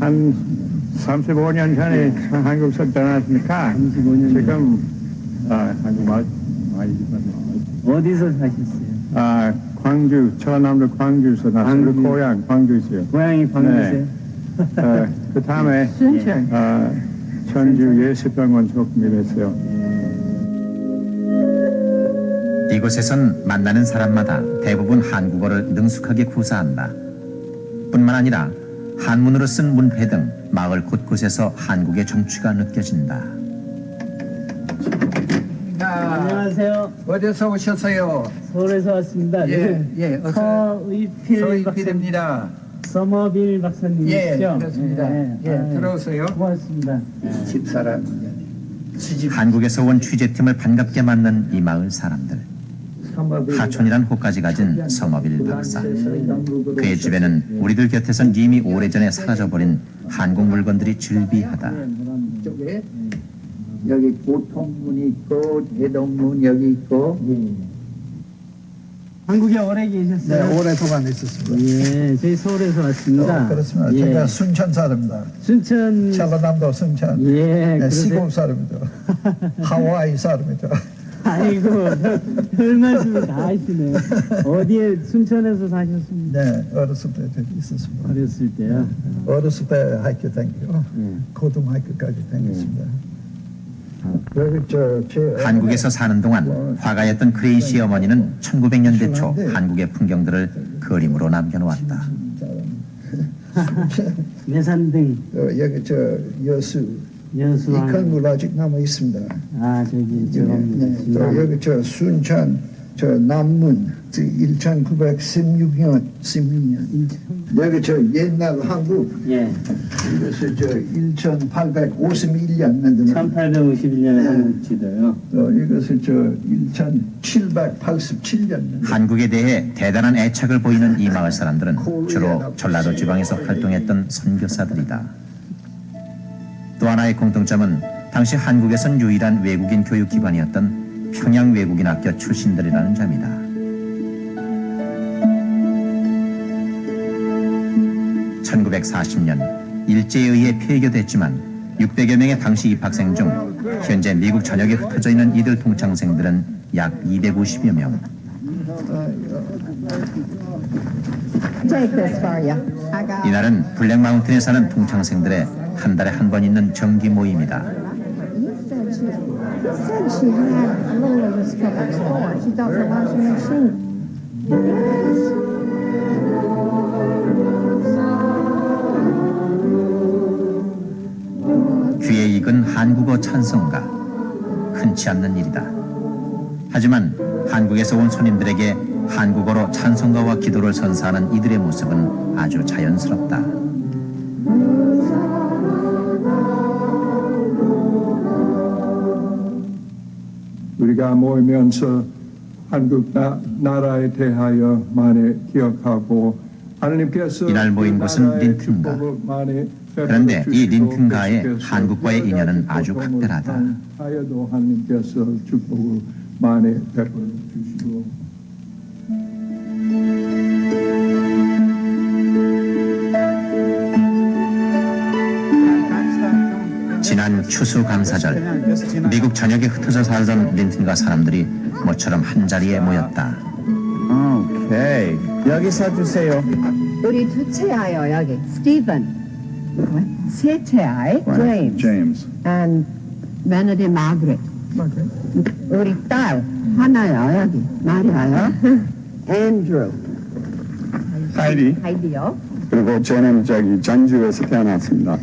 한 35년 전에 한국에서 떠났으니까 35년 지금 한국말 많이 잃어버렸어요. 어디서 사셨어요? 광주, 전남도 광주에서 났어요. 광주. 고향 광주세요. 고향이 광주세요? 그 다음에 전주 예수병원 조금 일했어요. 이곳에선 만나는 사람마다 대부분 한국어를 능숙하게 구사한다. 뿐만 아니라 한문으로 쓴 문패 등 마을 곳곳에서 한국의 정취가 느껴진다. 안녕하세요. 어디서 오셨어요? 서울에서 왔습니다. 예, 어서 서의필 서희필입니다. 서머빌 박사님이시죠? 예, 그렇습니다. 들어오세요. 고맙습니다. 집사람. 한국에서 온 취재팀을 반갑게 맞는 이 마을 사람들. 하촌이란 호까지 가진 서머빌 박사. 그의 집에는 우리들 곁에선 이미 오래전에 사라져버린 한국 물건들이 즐비하다. 쪽에 여기 고통문 있고 대동문 여기 있고. 한국에 오래 계셨어요? 네, 오랫동안 있었습니다. 예, 저희 서울에서 왔습니다. 그렇습니다. 예. 제가 순천 사람입니다. 순천. 전라남도 순천. 예, 네, 그러세요? 시골 사람입니다. 하와이 사람이죠. 아이고, 별 말씀을 다 하시네요. 어디에 순천에서 사셨습니까? 네, 어렸을 때 있었습니다. 어렸을 때요. 어렸을 때 학교 다니고 고등학교까지 다녔습니다. 여기 한국에서 사는 동안 화가였던 그레이시 어머니는 1900년대 초 한국의 풍경들을 그림으로 남겨놓았다. 내산등, 여기 여수 여수왕. 이건물 아직 남아 있습니다. 저기 또 여기 순천 남문 1916년 여기 옛날 한국 예, 이것이 1851년 만든 1851년에 한국 지도요. 이것은 1787년 한국에 대해 대단한 애착을 보이는 이 마을 사람들은 주로 전라도 지방에서 활동했던 선교사들이다. 또 하나의 공통점은 당시 한국에선 유일한 외국인 교육기관이었던 평양외국인학교 출신들이라는 점이다. 1940년 일제에 의해 폐교됐지만 600여 명의 당시 입학생 중 현재 미국 전역에 흩어져 있는 이들 동창생들은 약 250여 명. Take this for you. I got 이날은 블랙마운틴에 사는 동창생들의 한 달에 한 번 있는 정기 모임이다. You said she had a little of this stuff at store. She thought the washing machine. 귀에 익은 한국어 찬송가, 흔치 않는 일이다. 하지만 한국에서 온 손님들에게 한국어로 찬송가와 기도를 선사하는 이들의 모습은 아주 자연스럽다. 우리가 모이면서 한국 나라에 대하여 많이 기억하고 하나님께서 이날 모인 곳은 린튼가. 그런데 이 린튼가의 한국과의 인연은 아주 각별하다. 하여도 하나님께서 축복을 많이 베풀어 주시고 지난 추수감사절, 미국 전역에 흩어져 살던 린튼가 사람들이 모처럼 한자리에 모였다. 오케이. 여기 서주세요. 우리 둘째아요 여기 스티븐, 셋째아이 제임스, James. and 며느리 마그렛. 우리 딸 하나요 여기 마리아요. 앤드루, 하이디요. 그리고 저는 저기 전주에서 태어났습니다.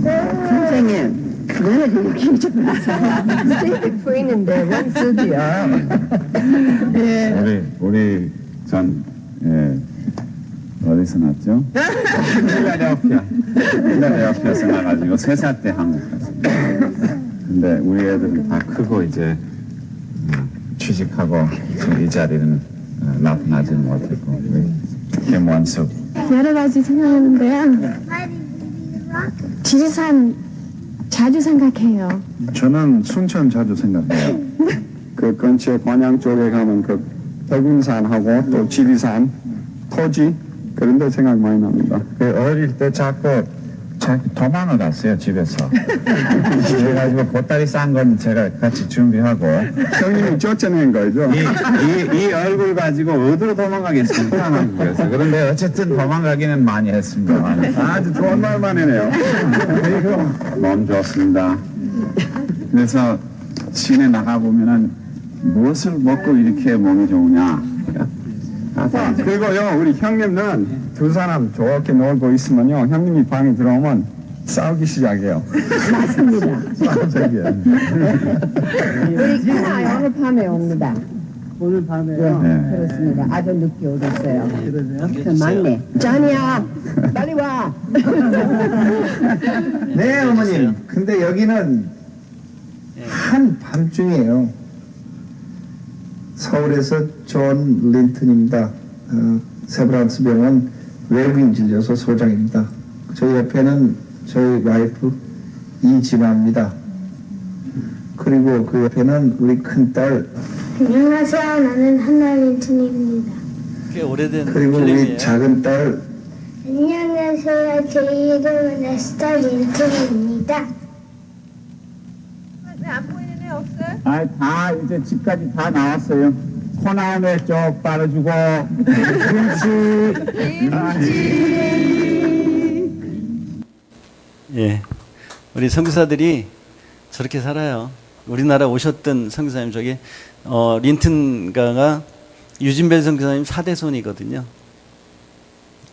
선생님 며느리 이렇게 스티븐 부인인데 원수지요. 우리 전 어디서 났죠? 필라델피아에서 나가지고 3살 때 한국 갔습니다. 근데 우리 애들은 다 크고 이제 취직하고 지금 이 자리는 나타나지 못했고 김원숙. 여러 가지 생각하는데요. 지리산 자주 생각해요. 저는 순천 자주 생각해요. 그 근처 관양 쪽에 가면 그 대군산하고 또 지리산, 토지 그런 데 생각 많이 납니다. 어릴 때 자꾸 도망을 갔어요, 집에서. 그래가지고 보따리 싼 건 제가 같이 준비하고. 형님이 쫓아낸 거죠? 이 얼굴 가지고 어디로 도망가겠습니까? 한국에서. 그런데 어쨌든 도망가기는 많이 했습니다. 아주 좋은 말만 해네요. 몸 좋습니다. 그래서 시내 나가보면은 무엇을 먹고 이렇게 몸이 좋으냐. 그리고요, 우리 형님은 두 사람 좋게 놀고 있으면요, 형님이 방에 들어오면 싸우기 시작해요. 맞습니다. 저기요. 우리 큰아이 오늘 밤에 옵니다. 오늘 밤에요. 네. 그렇습니다. 아주 늦게 오셨어요. 그러세요? 그 막내 짠이야 빨리 와. 네, 어머님. 근데 여기는 한밤중이에요. 서울에서 존 린튼입니다. 세브란스 병원 외부인 진료소 소장입니다. 저희 옆에는 저희 와이프 이지마입니다. 그리고 그 옆에는 우리 큰딸, 안녕하세요. 나는 한나 린튼입니다. 꽤 오래된 그리고 우리 필름이에요. 작은 딸, 안녕하세요. 제 이름은 에스터 린튼입니다. 다 이제 집까지 다 나왔어요. 코나움에 쪽 빨아주고. 예, 우리 선교사들이 저렇게 살아요. 우리나라 오셨던 선교사님 저기 린튼가가 유진벨 선교사님 4대손이거든요.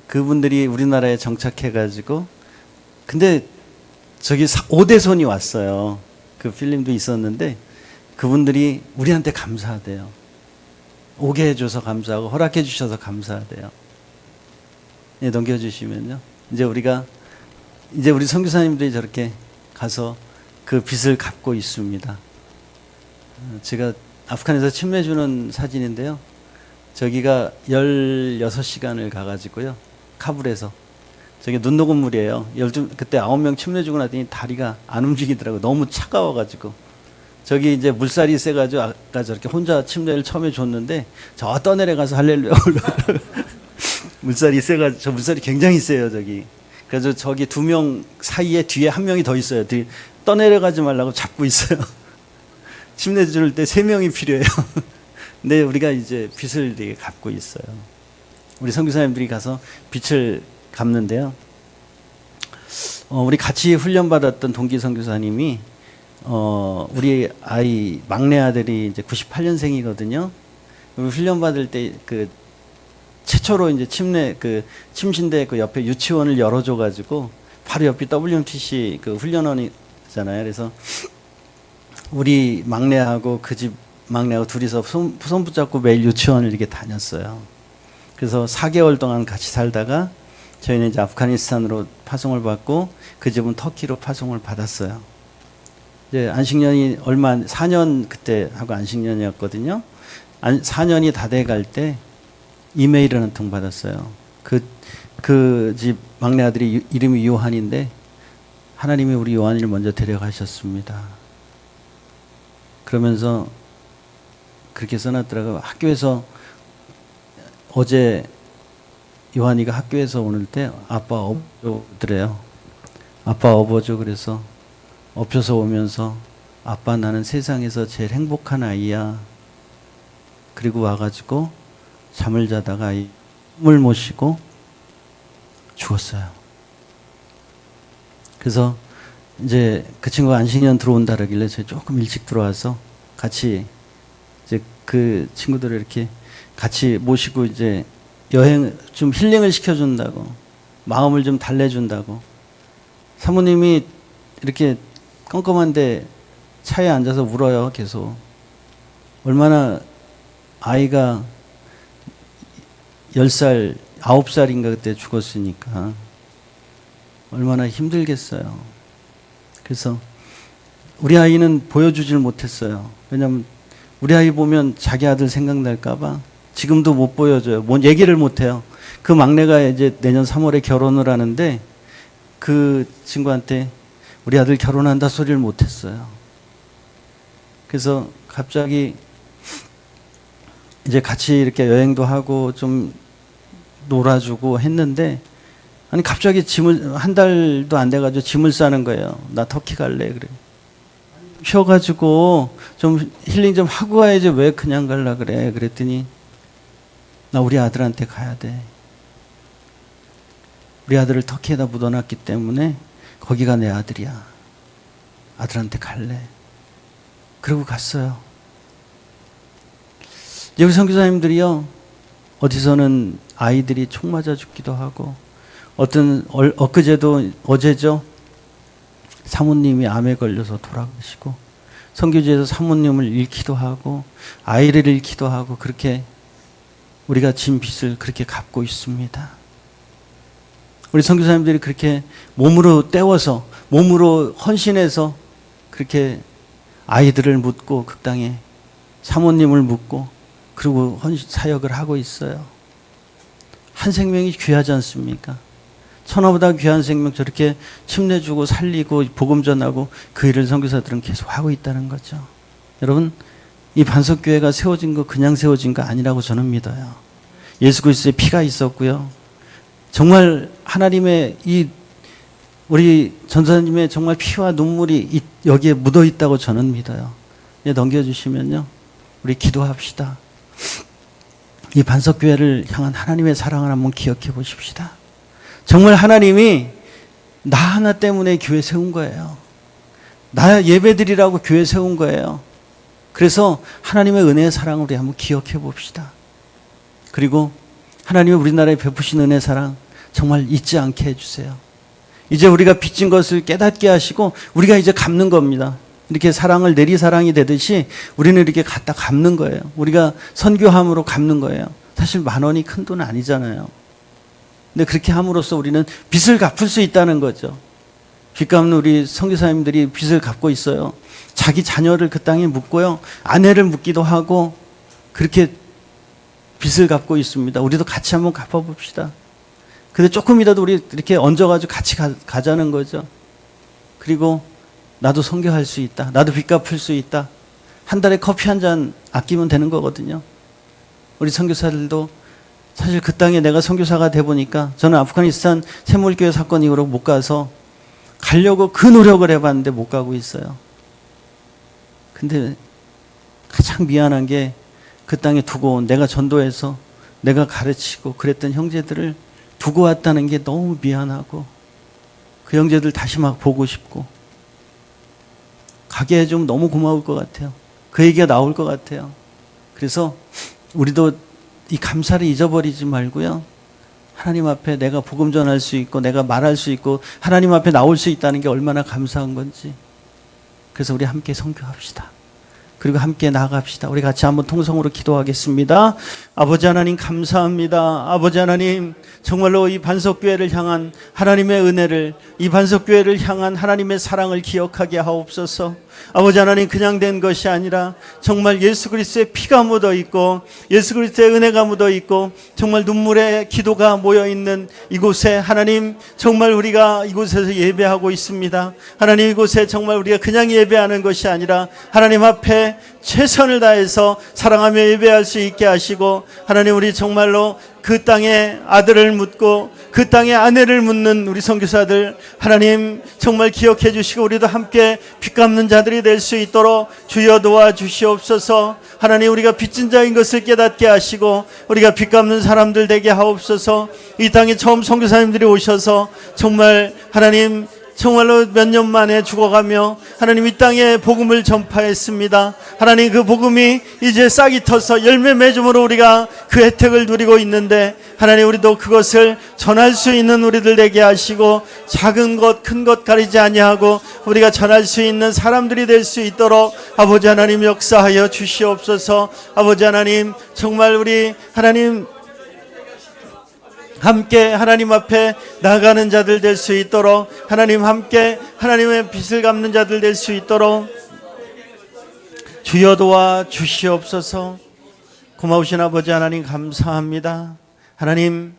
그분들이 우리나라에 정착해가지고 근데 저기 5대손이 왔어요. 그 필름도 있었는데 그분들이 우리한테 감사하대요. 오게 해줘서 감사하고 허락해 주셔서 감사하대요. 예, 넘겨주시면요. 이제 우리 선교사님들이 저렇게 가서 그 빚을 갚고 있습니다. 제가 아프간에서 침례 주는 사진인데요. 저기가 16시간을 가가지고요. 카불에서. 저게 눈 녹은 물이에요. 그때 9명 침례 주고 나더니 다리가 안 움직이더라고요. 너무 차가워가지고. 저기 이제 물살이 세가지고 아까 저렇게 혼자 침례를 처음에 줬는데 저 떠내려 가서 할렐루야 물살이 세가지고 저 물살이 굉장히 세요 저기. 그래서 저기 2명 사이에 뒤에 1명이 더 있어요. 떠내려가지 말라고 잡고 있어요. 침례 줄 때 3명이 필요해요. 근데 우리가 이제 빚을 되게 갚고 있어요. 우리 선교사님들이 가서 빚을 갚는데요. 우리 같이 훈련받았던 동기 선교사님이 우리 아이 막내 아들이 이제 98년생이거든요. 우리 훈련 받을 때 그 최초로 이제 침신대 그 옆에 유치원을 열어줘 가지고 바로 옆이 WMTC 그 훈련원이잖아요. 그래서 우리 막내하고 그 집 막내하고 둘이서 손 붙잡고 매일 유치원을 이렇게 다녔어요. 그래서 4개월 동안 같이 살다가 저희는 이제 아프가니스탄으로 파송을 받고 그 집은 터키로 파송을 받았어요. 이제 안식년이 4년 그때 하고 안식년이었거든요. 4년이 다 돼 갈 때 이메일을 한 통 받았어요. 그 집 막내 아들이 이름이 요한인데 하나님이 우리 요한이를 먼저 데려가셨습니다. 그러면서 그렇게 써놨더라고요. 학교에서 어제 요한이가 학교에서 오늘 때 아빠 업어줘더래요. 아빠 업어줘. 그래서 업혀서 오면서 아빠 나는 세상에서 제일 행복한 아이야. 그리고 와가지고 잠을 자다가 꿈을 못 쉬고 죽었어요. 그래서 이제 그 친구가 안식년 들어온다 그러길래 제가 조금 일찍 들어와서 같이 이제 그 친구들을 이렇게 같이 모시고 이제 여행 좀 힐링을 시켜준다고 마음을 좀 달래준다고 사모님이 이렇게 껌껌한데 차에 앉아서 울어요. 계속. 얼마나 아이가 10살, 9살인가 그때 죽었으니까 얼마나 힘들겠어요. 그래서 우리 아이는 보여주질 못했어요. 왜냐하면 우리 아이 보면 자기 아들 생각날까봐 지금도 못 보여줘요. 뭔 얘기를 못해요. 그 막내가 이제 내년 3월에 결혼을 하는데 그 친구한테 우리 아들 결혼한다 소리를 못했어요. 그래서 갑자기 이제 같이 이렇게 여행도 하고 좀 놀아주고 했는데 아니 갑자기 짐을 한 달도 안 돼가지고 짐을 싸는 거예요. 나 터키 갈래 그래. 쉬어가지고 좀 힐링 좀 하고 가야지 왜 그냥 갈라 그래. 그랬더니 나 우리 아들한테 가야 돼. 우리 아들을 터키에다 묻어놨기 때문에 거기가 내 아들이야. 아들한테 갈래. 그러고 갔어요. 여기 선교사님들이요. 어디서는 아이들이 총 맞아 죽기도 하고 어제죠. 사모님이 암에 걸려서 돌아가시고 선교지에서 사모님을 잃기도 하고 아이를 잃기도 하고 그렇게 우리가 진 빚을 그렇게 갚고 있습니다. 우리 선교사님들이 그렇게 몸으로 때워서 몸으로 헌신해서 그렇게 아이들을 묻고 그 땅에 사모님을 묻고 그리고 사역을 하고 있어요. 한 생명이 귀하지 않습니까? 천하보다 귀한 생명 저렇게 침내주고 살리고 복음 전하고 그 일을 선교사들은 계속 하고 있다는 거죠. 여러분 이 반석교회가 세워진 거 그냥 세워진 거 아니라고 저는 믿어요. 예수 그리스도의 피가 있었고요. 정말 하나님의 이 우리 전사님의 정말 피와 눈물이 여기에 묻어 있다고 저는 믿어요. 예, 넘겨주시면요. 우리 기도합시다. 이 반석교회를 향한 하나님의 사랑을 한번 기억해 보십시다. 정말 하나님이 나 하나 때문에 교회 세운 거예요. 나 예배드리라고 교회 세운 거예요. 그래서 하나님의 은혜의 사랑을 우리 한번 기억해 봅시다. 그리고 하나님이 우리나라에 베푸신 은혜 사랑 정말 잊지 않게 해주세요. 이제 우리가 빚진 것을 깨닫게 하시고 우리가 이제 갚는 겁니다. 이렇게 사랑을 내리사랑이 되듯이 우리는 이렇게 갖다 갚는 거예요. 우리가 선교함으로 갚는 거예요. 사실 10,000원이 큰 돈은 아니잖아요. 근데 그렇게 함으로써 우리는 빚을 갚을 수 있다는 거죠. 빚 갚는 우리 선교사님들이 빚을 갚고 있어요. 자기 자녀를 그 땅에 묻고요. 아내를 묻기도 하고 그렇게 빚을 갚고 있습니다. 우리도 같이 한번 갚아봅시다. 근데 조금이라도 우리 이렇게 얹어가지고 같이 가자는 거죠. 그리고 나도 선교할 수 있다. 나도 빚 갚을 수 있다. 한 달에 커피 한 잔 아끼면 되는 거거든요. 우리 선교사들도 사실 그 땅에 내가 선교사가 돼 보니까 저는 아프가니스탄 샘물교회 사건 이후로 못 가서 가려고 그 노력을 해봤는데 못 가고 있어요. 근데 가장 미안한 게 그 땅에 두고 온 내가 전도해서 내가 가르치고 그랬던 형제들을 두고 왔다는 게 너무 미안하고 그 형제들 다시 막 보고 싶고 가게 해주면 너무 고마울 것 같아요. 그 얘기가 나올 것 같아요. 그래서 우리도 이 감사를 잊어버리지 말고요. 하나님 앞에 내가 복음 전할 수 있고 내가 말할 수 있고 하나님 앞에 나올 수 있다는 게 얼마나 감사한 건지. 그래서 우리 함께 선교합시다. 그리고 함께 나아갑시다. 우리 같이 한번 통성으로 기도하겠습니다. 아버지 하나님 감사합니다. 아버지 하나님 정말로 이 반석교회를 향한 하나님의 은혜를, 이 반석교회를 향한 하나님의 사랑을 기억하게 하옵소서. 아버지 하나님 그냥 된 것이 아니라 정말 예수 그리스도의 피가 묻어 있고 예수 그리스도의 은혜가 묻어 있고 정말 눈물의 기도가 모여 있는 이곳에 하나님 정말 우리가 이곳에서 예배하고 있습니다. 하나님 이곳에 정말 우리가 그냥 예배하는 것이 아니라 하나님 앞에 최선을 다해서 사랑하며 예배할 수 있게 하시고 하나님 우리 정말로 그 땅에 아들을 묻고 그 땅에 아내를 묻는 우리 선교사들 하나님 정말 기억해 주시고 우리도 함께 빚 갚는 자들이 될 수 있도록 주여 도와주시옵소서. 하나님 우리가 빚진 자인 것을 깨닫게 하시고 우리가 빚 갚는 사람들 되게 하옵소서. 이 땅에 처음 선교사님들이 오셔서 정말 하나님 정말로 몇 년 만에 죽어가며 하나님 이 땅에 복음을 전파했습니다. 하나님 그 복음이 이제 싹이 터서 열매 맺음으로 우리가 그 혜택을 누리고 있는데 하나님 우리도 그것을 전할 수 있는 우리들 되게 하시고 작은 것 큰 것 가리지 아니하고 우리가 전할 수 있는 사람들이 될 수 있도록 아버지 하나님 역사하여 주시옵소서. 아버지 하나님 정말 우리 하나님 함께 하나님 앞에 나가는 자들 될 수 있도록 하나님 함께 하나님의 빚을 갚는 자들 될 수 있도록 주여 도와 주시옵소서. 고마우신 아버지 하나님 감사합니다. 하나님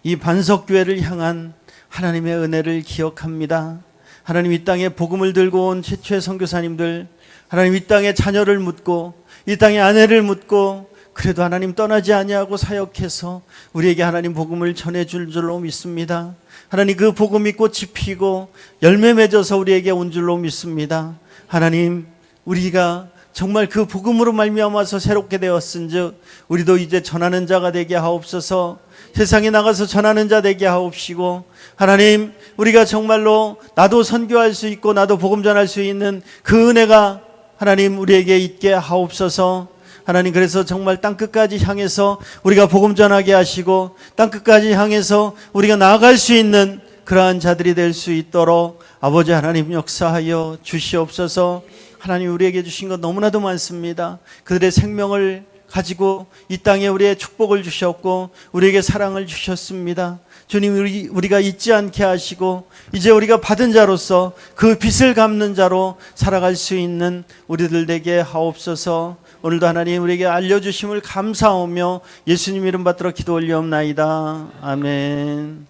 이 반석교회를 향한 하나님의 은혜를 기억합니다. 하나님 이 땅에 복음을 들고 온 최초의 선교사님들 하나님 이 땅에 자녀를 묻고 이 땅에 아내를 묻고 그래도 하나님 떠나지 아니하고 사역해서 우리에게 하나님 복음을 전해줄 줄로 믿습니다. 하나님 그 복음이 꽃이 피고 열매 맺어서 우리에게 온 줄로 믿습니다. 하나님 우리가 정말 그 복음으로 말미암아서 새롭게 되었은즉 우리도 이제 전하는 자가 되게 하옵소서. 세상에 나가서 전하는 자 되게 하옵시고 하나님 우리가 정말로 나도 선교할 수 있고 나도 복음 전할 수 있는 그 은혜가 하나님 우리에게 있게 하옵소서. 하나님 그래서 정말 땅끝까지 향해서 우리가 복음 전하게 하시고 땅끝까지 향해서 우리가 나아갈 수 있는 그러한 자들이 될 수 있도록 아버지 하나님 역사하여 주시옵소서. 하나님 우리에게 주신 것 너무나도 많습니다. 그들의 생명을 가지고 이 땅에 우리의 축복을 주셨고 우리에게 사랑을 주셨습니다. 주님 우리가 잊지 않게 하시고 이제 우리가 받은 자로서 그 빚을 갚는 자로 살아갈 수 있는 우리들 되게 하옵소서. 오늘도 하나님 우리에게 알려주심을 감사하며 예수님 이름 받들어 기도 올리옵나이다. 아멘.